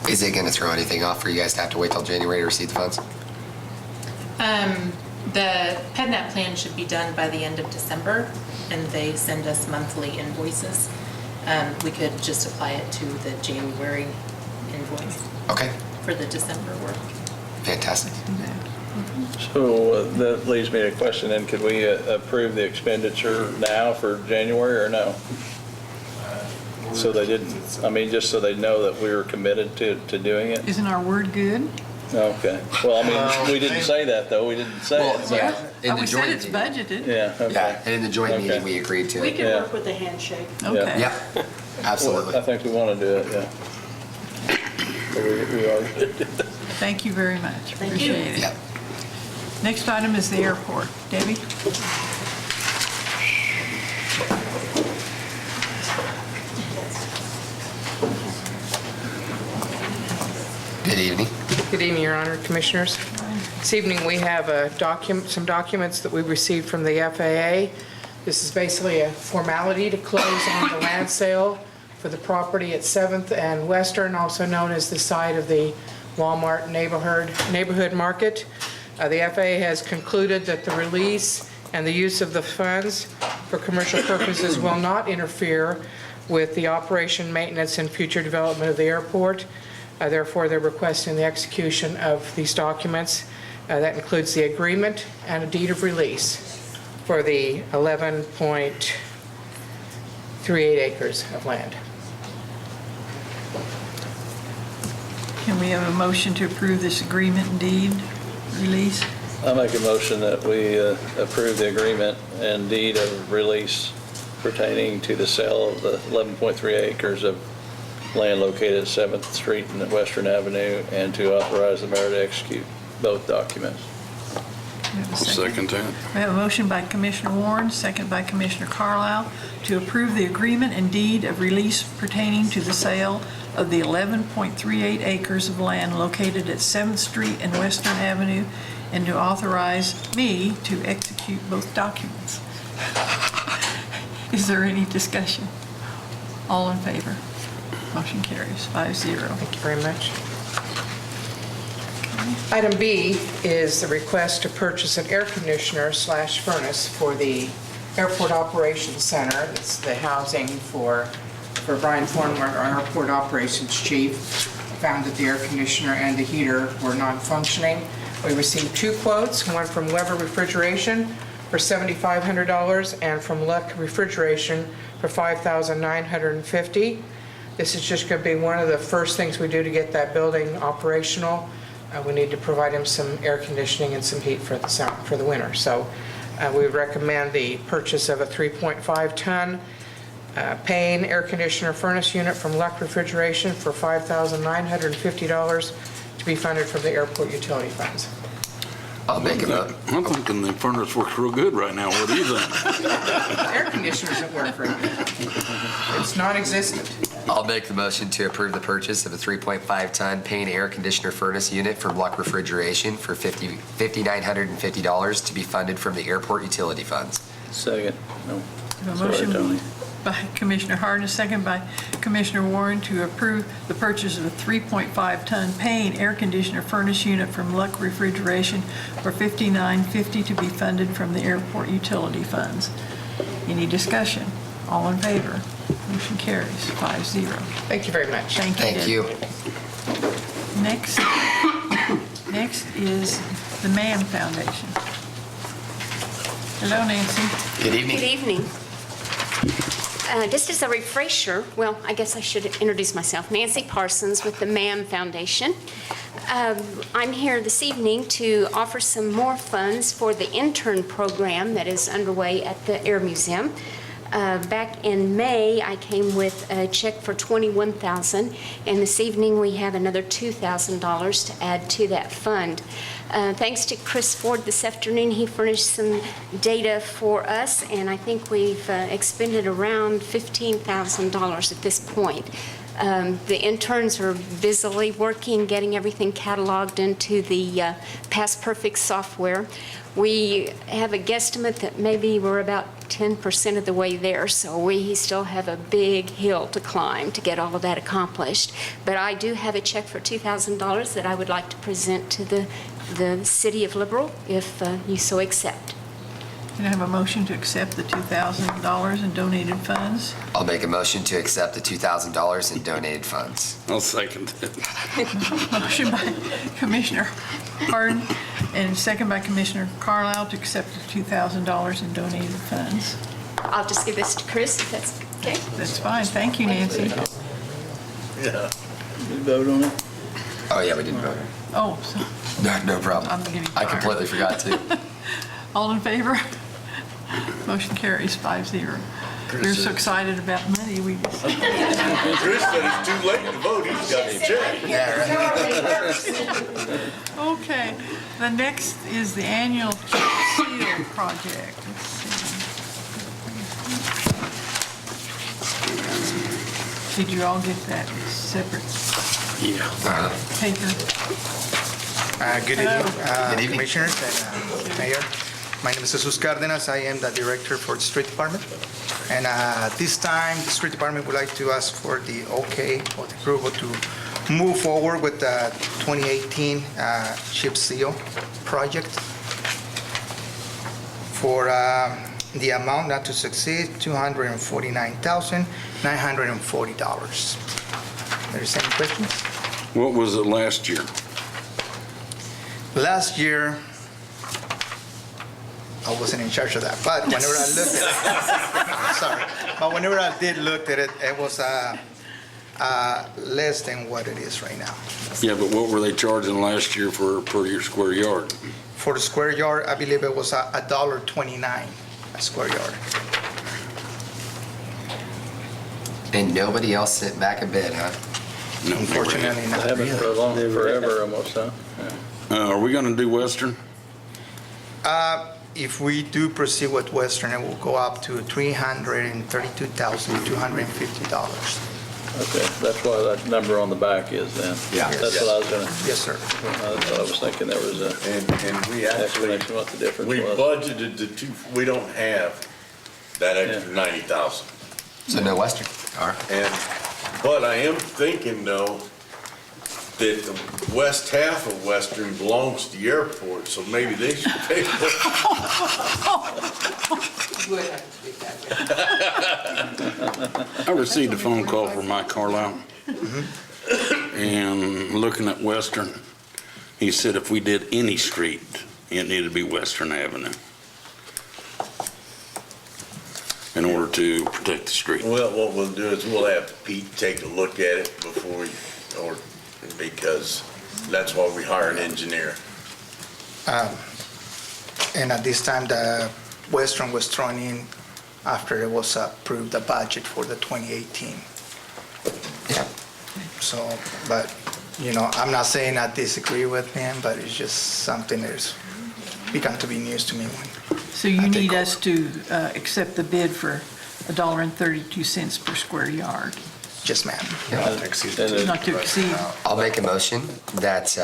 Is it going to throw anything off for you guys to have to wait till January to receive the funds? The PEDNAP plan should be done by the end of December, and they send us monthly invoices. We could just apply it to the January invoice. Okay. For the December work. Fantastic. So that leads me to a question then, could we approve the expenditure now for January or no? So they didn't, just so they know that we were committed to doing it? Isn't our word good? Okay. Well, we didn't say that though. We didn't say it. So. We said it's budgeted. Yeah. Okay. Yeah, and in the joint meeting, we agreed to We it. can work with a handshake. Okay. Yeah, absolutely. Well, I think we want to do it, yeah. So we are. Thank you very much. Thank Appreciate you. it. Yeah. Next item is the airport. Debbie? Good evening. Good evening, Your Honor, Commissioners. This evening, we have some documents that we received from the FAA. This is basically a formality to close on the land sale for the property at 7th and Western, also known as the site of the Walmart neighborhood market. The FAA has concluded that the release and the use of the funds for commercial purposes will not interfere with the operation, maintenance, and future development of the airport. Therefore, they're requesting the execution of these documents. That includes the agreement and a deed of release for the 11.38 acres of land. Can we have a motion to approve this agreement and deed release? I'll make a motion that we approve the agreement and deed of release pertaining to the sale of the 11.3 acres of land located at 7th Street and Western Avenue, and to authorize the mayor to execute both documents. We have a Second that. We have a motion by Commissioner Warren, second by Commissioner Carlisle, to approve the agreement and deed of release pertaining to the sale of the 11.38 acres of land located at 7th Street and Western Avenue, and to authorize me to execute both documents. Is there any discussion? All in favor? Motion carries 5-0. Thank you very much. Item B is the request to purchase an air conditioner / furnace for the Airport Operations Center. It's the housing for Brian Thornwart, our Airport Operations Chief. Found that the air conditioner and the heater were non-functioning. We received 2 quotes, one from Weber Refrigeration for $7,500 and from Luck Refrigeration for $5,950. This is just going to be one of the first things we do to get that building operational. We need to provide him some air conditioning and some heat for the winter. So we recommend the purchase of a 3.5-ton Payne air conditioner furnace unit from Luck Refrigeration for $5,950 to be funded from the airport utility funds. I'll make it up. I'm thinking the furnace works real good right now. What do you think? Air conditioner doesn't work very good. It's non-existent. I'll make the motion to approve the purchase of a 3.5-ton Payne air conditioner furnace unit from Luck Refrigeration for $5,950 to be funded from the airport utility funds. Second. No. A Sorry, motion Tony. by Commissioner Harden, a second by Commissioner Warren to approve the purchase of a 3.5-ton Payne air conditioner furnace unit from Luck Refrigeration for $5,950 to be funded from the airport utility funds. Any discussion? All in favor? Motion carries 5-0. Thank you very much. Thank you. Next is the Mann Foundation. Hello, Nancy. Good evening. Good evening. Just as a refresher, well, I guess I should introduce myself. Nancy Parsons with the Mann Foundation. I'm here this evening to offer some more funds for the intern program that is underway at the Air Museum. Back in May, I came with a check for $21,000, and this evening we have another $2,000 to add to that fund. Thanks to Chris Ford this afternoon, he furnished some data for us, and I think we've expended around $15,000 at this point. The interns are busily working, getting everything cataloged into the Past Perfect software. We have a guesstimate that maybe we're about 10% of the way there, so we still have a big hill to climb to get all of that accomplished. But I do have a check for $2,000 that I would like to present to the City of Liberal, if you so accept. Can I have a motion to accept the $2,000 in donated funds? I'll make a motion to accept the $2,000 in donated funds. I'll second it. Motion by Commissioner Harden and second by Commissioner Carlisle to accept the $2,000 in donated funds. I'll just give this to Chris, if that's okay. That's fine. Thank you, Nancy. Yeah. Did we vote on it? Oh, yeah, we didn't vote. Oh, so No problem. I'm getting I tired. completely forgot to. all in favor? Motion carries 5-0. You're so excited about money, we just... Chris said it's too late to vote, he's got the check. Okay, the next is the annual chip seal project. Let's see. Did you all get that separate paper? Good Hello. evening, Commissioners and Mayor. My name is Jesus Cardenas. I am the Director for the Street Department. And this time, the Street Department would like to ask for the okay or the approval to move forward with the 2018 chip seal project for the amount not to succeed $249,940. There's any questions? What was it last year? Last year, I wasn't in charge of that, but whenever I looked at it, I'm sorry, but whenever I did look at it, it was less than what it is right now. Yeah, but what were they charging last year per your square yard? For the square yard, I believe it was $1.29 a square yard. And nobody else sent back a bid, huh? No, Unfortunately, not I haven't really. for a long, forever almost, huh? Are we gonna do Western? If we do proceed with Western, it will go up to $332,250. Okay, that's why that number on the back is then. Yeah. That's what I was gonna. Yes, sir. That's what I was thinking, there was a And we actually, explanation what the difference we was. budgeted the two, we don't have that extra 90,000. So no Western. All right. But I am thinking though, that the west half of Western belongs to the airport, so maybe they should pay for it. I received a phone call from Mike Carlisle, and looking at Western, he said if we did any street, it needed to be Western Avenue in order to protect the street. Well, what we'll do is we'll have Pete take a look at it before we, or, because that's why we hire an engineer. And at this time, the Western was thrown in after it was approved, the budget for the 2018. Yeah. So, but, you know, I'm not saying I disagree with him, but it's just something that's begun to be news to me. So you need us to accept the bid for $1.32 per square yard. Yes, ma'am. Yeah. Not to exceed. I'll make a motion that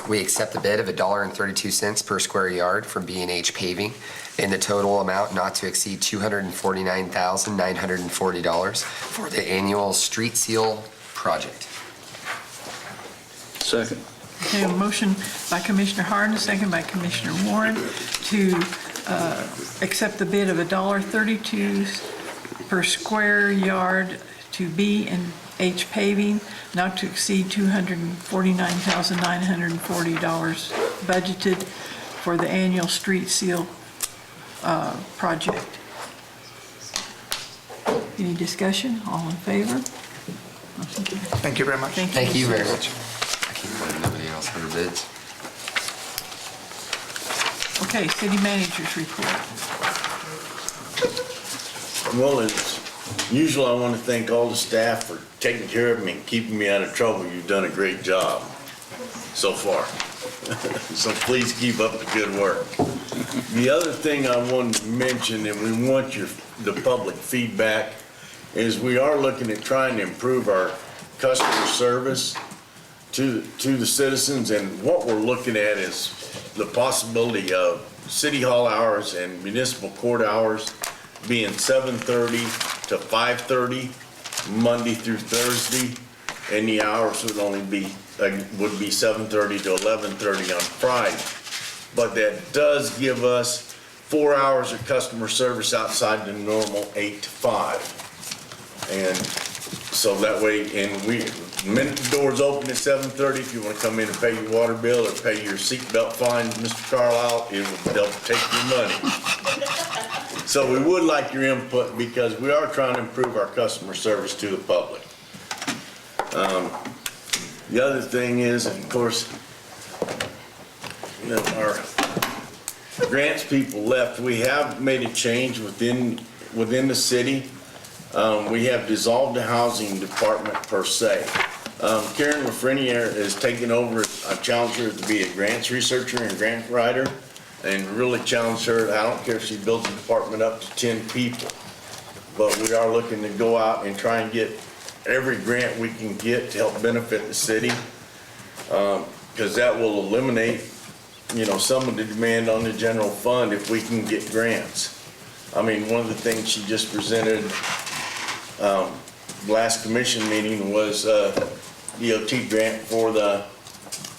we accept the bid of $1.32 per square yard from B&H Paving in the total amount not to exceed $249,940 for the annual street seal project. Second. Okay, a motion by Commissioner Hardin, a second by Commissioner Warren to accept the bid of $1.32 per square yard to B&H Paving, not to exceed $249,940 budgeted for the annual street seal project. Any discussion? All in favor? Thank you very much. Thank you very much. I keep blaming nobody else for their bids. Okay, city manager's report. Well, as usual, I want to thank all the staff for taking care of me and keeping me out of trouble. You've done a great job so far. So please keep up the good work. The other thing I wanted to mention, and we want the public feedback, is we are looking at trying to improve our customer service to the citizens, and what we're looking at is the possibility of city hall hours and municipal court hours being 7:30 to 5:30 Monday through Thursday, and the hours would only be 7:30 to 11:30 on Friday. But that does give us 4 hours of customer service outside the normal 8 to 5. And so that way, and the minute the doors open at 7:30, if you want to come in and pay your water bill or pay your seatbelt fine, Mr. Carlisle, they'll take your money. So we would like your input because we are trying to improve our customer service to the public. The other thing is, and of course, our grants people left. We have made a change within the city. We have dissolved the housing department per se. Karen Lafreniere is taking over. I've challenged her to be a grants researcher and grant writer, and really challenged her. I don't care if she builds a department up to 10 people, but we are looking to go out and try and get every grant we can get to help benefit the city, because that will eliminate, some of the demand on the general fund if we can get grants. I mean, one of the things she just presented last commission meeting was DOT grant for the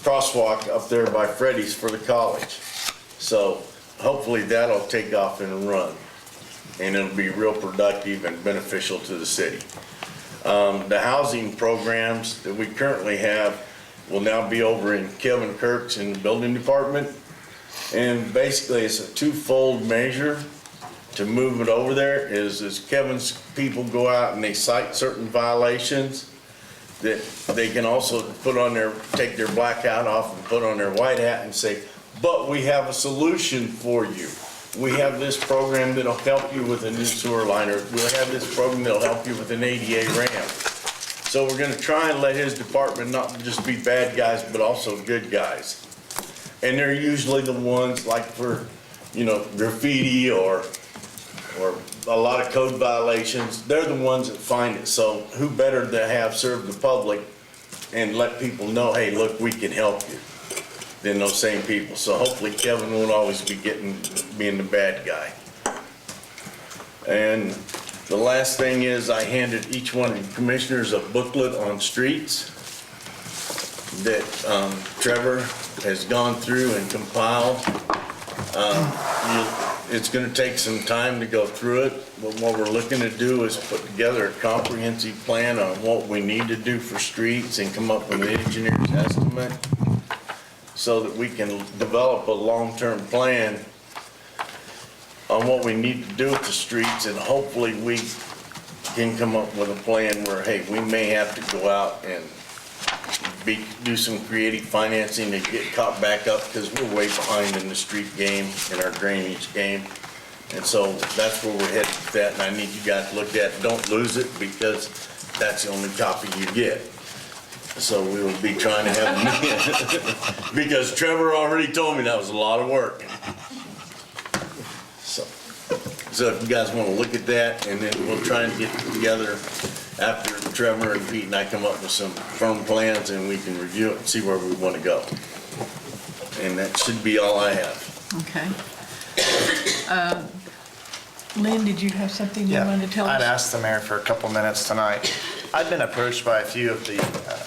crosswalk up there by Freddy's for the college. So hopefully that'll take off and run, and it'll be real productive and beneficial to the city. The housing programs that we currently have will now be over in Kevin Kirk's in the building department. And basically it's a twofold measure to move it over there is as Kevin's people go out and they cite certain violations, that they can also take their black hat off and put on their white hat and say, but we have a solution for you. We have this program that'll help you with a new sewer liner. We'll have this program that'll help you with an ADA ramp. So we're gonna try and let his department not just be bad guys, but also good guys. And they're usually the ones like for, graffiti or a lot of code violations. They're the ones that find it. So who better to have served the public and let people know, hey, look, we can help you, than those same people. So hopefully Kevin won't always be being the bad guy. And the last thing is I handed each one of the commissioners a booklet on streets. that Trevor has gone through and compiled. It's going to take some time to go through it, but what we're looking to do is put together a comprehensive plan on what we need to do for streets and come up with an engineer's estimate so that we can develop a long-term plan on what we need to do with the streets, and hopefully we can come up with a plan where, hey, we may have to go out and do some creative financing to get caught back up because we're way behind in the street game, in our drainage game. And so that's where we're headed with that, and I need you guys to look at it. Don't lose it because that's the only copy you get. So we will be trying to have, because Trevor already told me that was a lot of work. So if you guys want to look at that, and then we'll try and get together after Trevor and Pete and I come up with some firm plans, and we can review it and see where we want to go. And that should be all I have. Okay. Lynn, did you have something you wanted to tell us? I'd asked the mayor for a couple minutes tonight. I've been approached by a few of the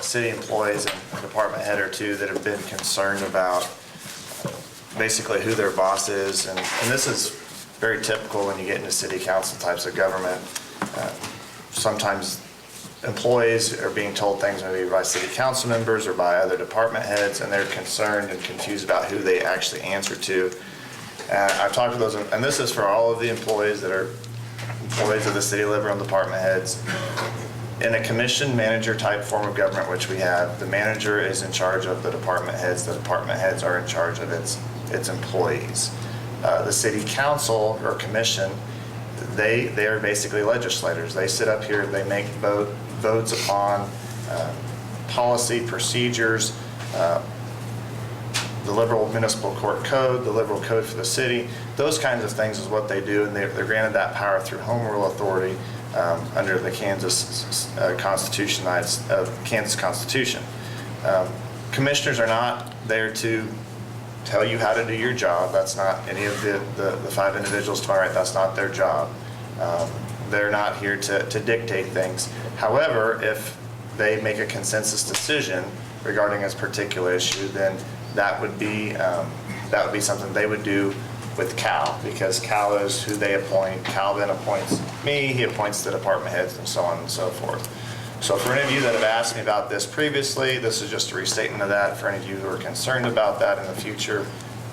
city employees and a department head or two that have been concerned about basically who their boss is, and this is very typical when you get into city council types of government. Sometimes employees are being told things maybe by city council members or by other department heads, and they're concerned and confused about who they actually answer to. I've talked to those, and this is for all of the employees that are employees of the city of Liberal and department heads. In a commission manager type form of government, which we have, the manager is in charge of the department heads are in charge of its employees. The city council or commission, they are basically legislators. They sit up here, they make votes upon policy, procedures, the Liberal Municipal Court Code, the Liberal Code for the city. Those kinds of things is what they do, and they're granted that power through home rule authority under the Kansas Constitution. Commissioners are not there to tell you how to do your job. That's not any of the five individuals to my right. That's not their job. They're not here to dictate things. However, if they make a consensus decision regarding a particular issue, then that would be something they would do with Cal, because Cal is who they appoint. Cal then appoints me, he appoints the department heads, and so on and so forth. So for any of you that have asked me about this previously, this is just a restatement of that. For any of you who are concerned about that in the future,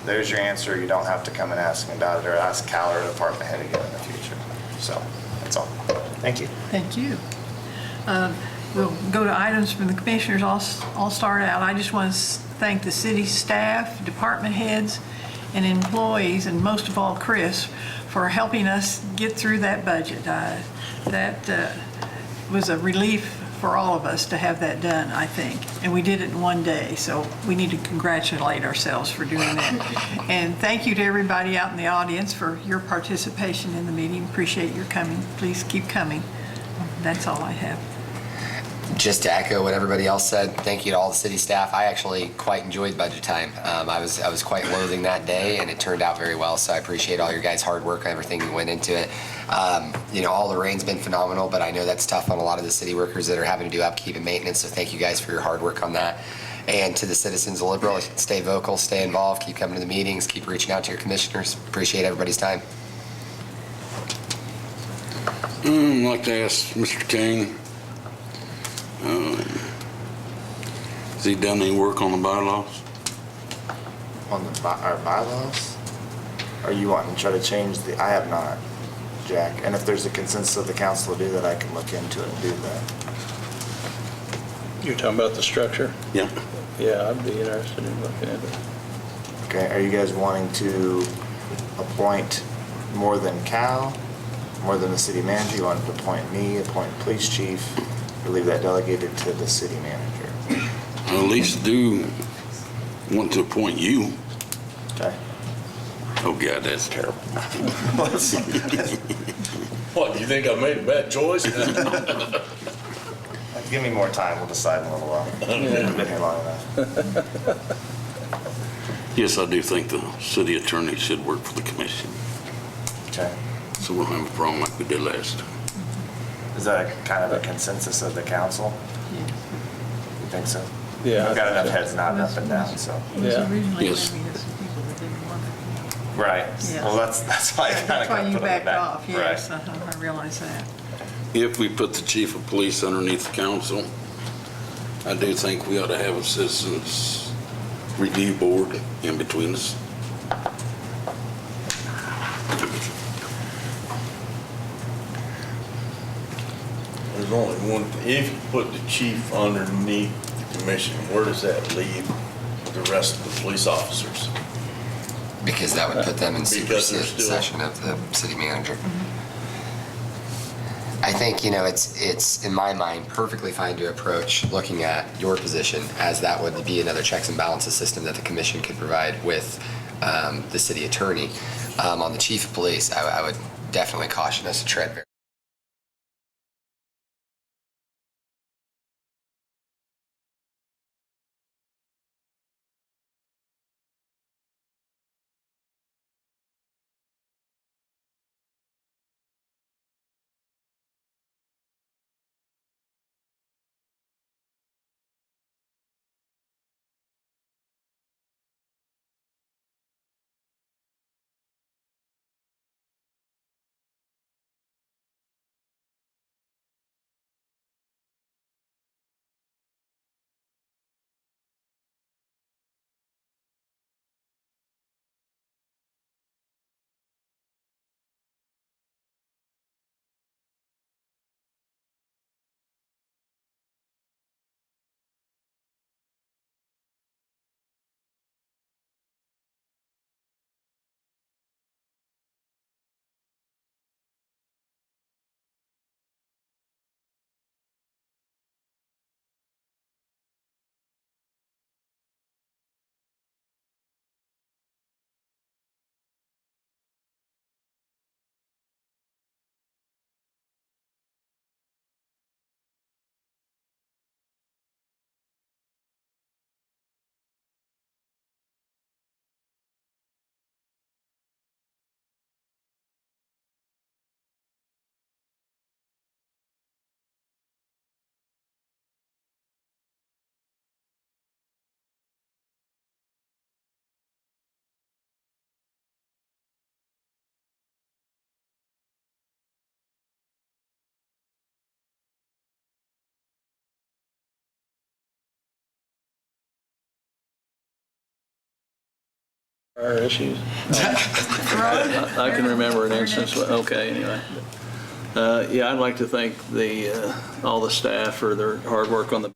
there's your answer. You don't have to come and ask me about it or ask Cal or department head again in the future. So that's all. Thank you. Thank you. We'll go to items from the commissioners. I'll start out. I just want to thank the city staff, department heads, and employees, and most of all Chris, for helping us get through that budget. That was a relief for all of us to have that done, I think. And we did it in one day, so we need to congratulate ourselves for doing that. And thank you to everybody out in the audience for your participation in the meeting. Appreciate your coming. Please keep coming. That's all I have. Just to echo what everybody else said, thank you to all the city staff. I actually quite enjoyed budget time. I was quite loathing that day, and it turned out very well. So I appreciate all your guys' hard work and everything that went into it. All the rain's been phenomenal, but I know that's tough on a lot of the city workers that are having to do upkeep and maintenance. So thank you guys for your hard work on that. And to the citizens of Liberal, stay vocal, stay involved, keep coming to the meetings, keep reaching out to your commissioners. Appreciate everybody's time. I'd like to ask Mr. King, has he done any work on the bylaws? On our bylaws? Are you wanting to try to change I have not, Jack. And if there's a consensus of the council to do that, I can look into it and do that. You're talking about the structure? Yeah. Yeah, I'd be interested in looking into it. Okay, are you guys wanting to appoint more than Cal, more than the city manager? You want to appoint me, appoint police chief, or leave that delegated to the city manager? I at least do want to appoint you. Okay. Oh God, that's terrible. What, do you think I made a bad choice? Give me more time, we'll decide in a little while. I've been here long enough. Yes, I do think the city attorney should work for the commission. Okay. So we'll have a problem like we did last time. Is that kind of a consensus of the council? You think so? Yeah. I've got enough heads nodding up and down, so. Yeah. Yes. Right. Yes. Well, that's why I kind of That's why you put it in the backed back. off, yes, Right. I realize that. If we put the chief of police underneath the council, I do think we ought to have a citizens review board in between us. There's only one, if you put the chief underneath the commission, where does that leave the rest of the police officers? Because that would put them in Because they're still- supersession of the city manager. I think, it's, in my mind, perfectly fine to approach looking at your position as that would be another checks and balances system that the commission could provide with the city attorney. On the chief of police, I would definitely caution us to tread very. Our issues. I can remember an instance, okay, anyway. Yeah, I'd like to thank all the staff for their hard work on the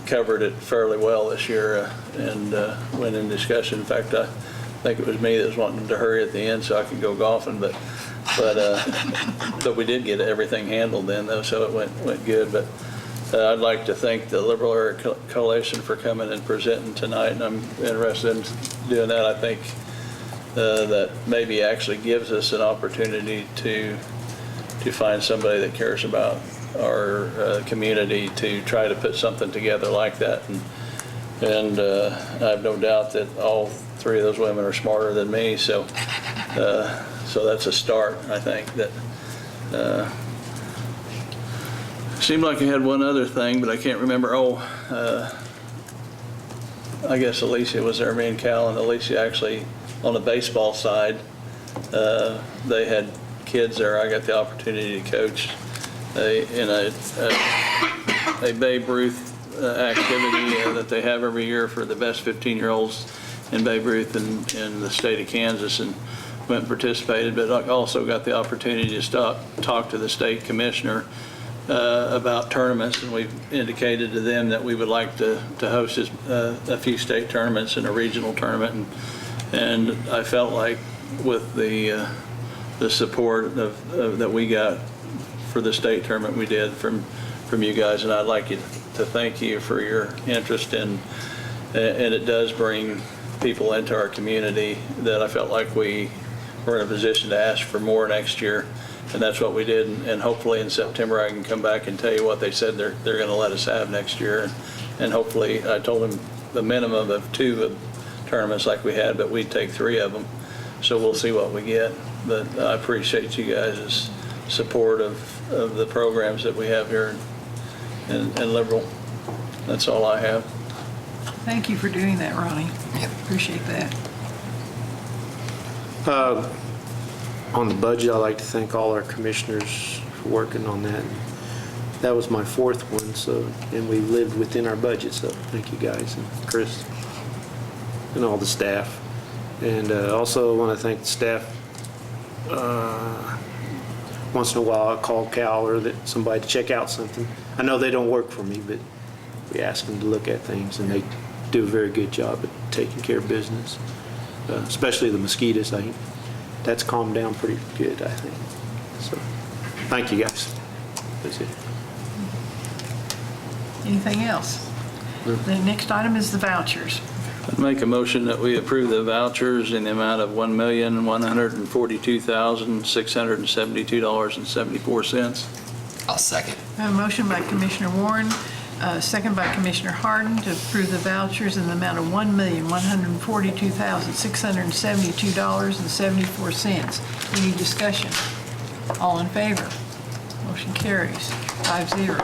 covered it fairly well this year and went in discussion. In fact, I think it was me that was wanting to hurry at the end so I could go golfing, but we did get everything handled then though, so it went good. But I'd like to thank the Liberal Area Coalition for coming and presenting tonight, and I'm interested in doing that. I think that maybe actually gives us an opportunity to find somebody that cares about our community to try to put something together like that. And I have no doubt that all three of those women are smarter than me, so that's a start, I think. That seemed like I had one other thing, but I can't remember. I guess Alicia was there, me and Cal, and Alicia actually, on the baseball side, they had kids there. I got the opportunity to coach in a Babe Ruth activity that they have every year for the best 15-year-olds in Babe Ruth in the state of Kansas, and went and participated, but I also got the opportunity to talk to the state commissioner about tournaments, and we've indicated to them that we would like to host a few state tournaments and a regional tournament. And I felt like with the support that we got for the state tournament we did from you guys, and I'd like to thank you for your interest and it does bring people into our community that I felt like we were in a position to ask for more next year. And that's what we did, and hopefully in September I can come back and tell you what they said they're going to let us have next year. And hopefully, I told them the minimum of 2 tournaments like we had, but we'd take 3 of them. So we'll see what we get. But I appreciate you guys' support of the programs that we have here in Liberal. That's all I have. Thank you for doing that, Ronnie. Appreciate that. On the budget, I'd like to thank all our commissioners for working on that. That was my 4th one, and we lived within our budget, so thank you guys, and Chris, and all the staff. And also I want to thank the staff. Once in a while I call Cal or somebody to check out something. I know they don't work for me, but we ask them to look at things, and they do a very good job at taking care of business, especially the mosquitoes. I think that's calmed down pretty good, I think. So, thank you guys. That's it. Anything else? The next item is the vouchers. I'd make a motion that we approve the vouchers in the amount of $1,142,672.74. I'll second. I have a motion by Commissioner Warren, second by Commissioner Harden to approve the vouchers in the amount of $1,142,672.74. Any discussion? All in favor? Motion carries 5-0.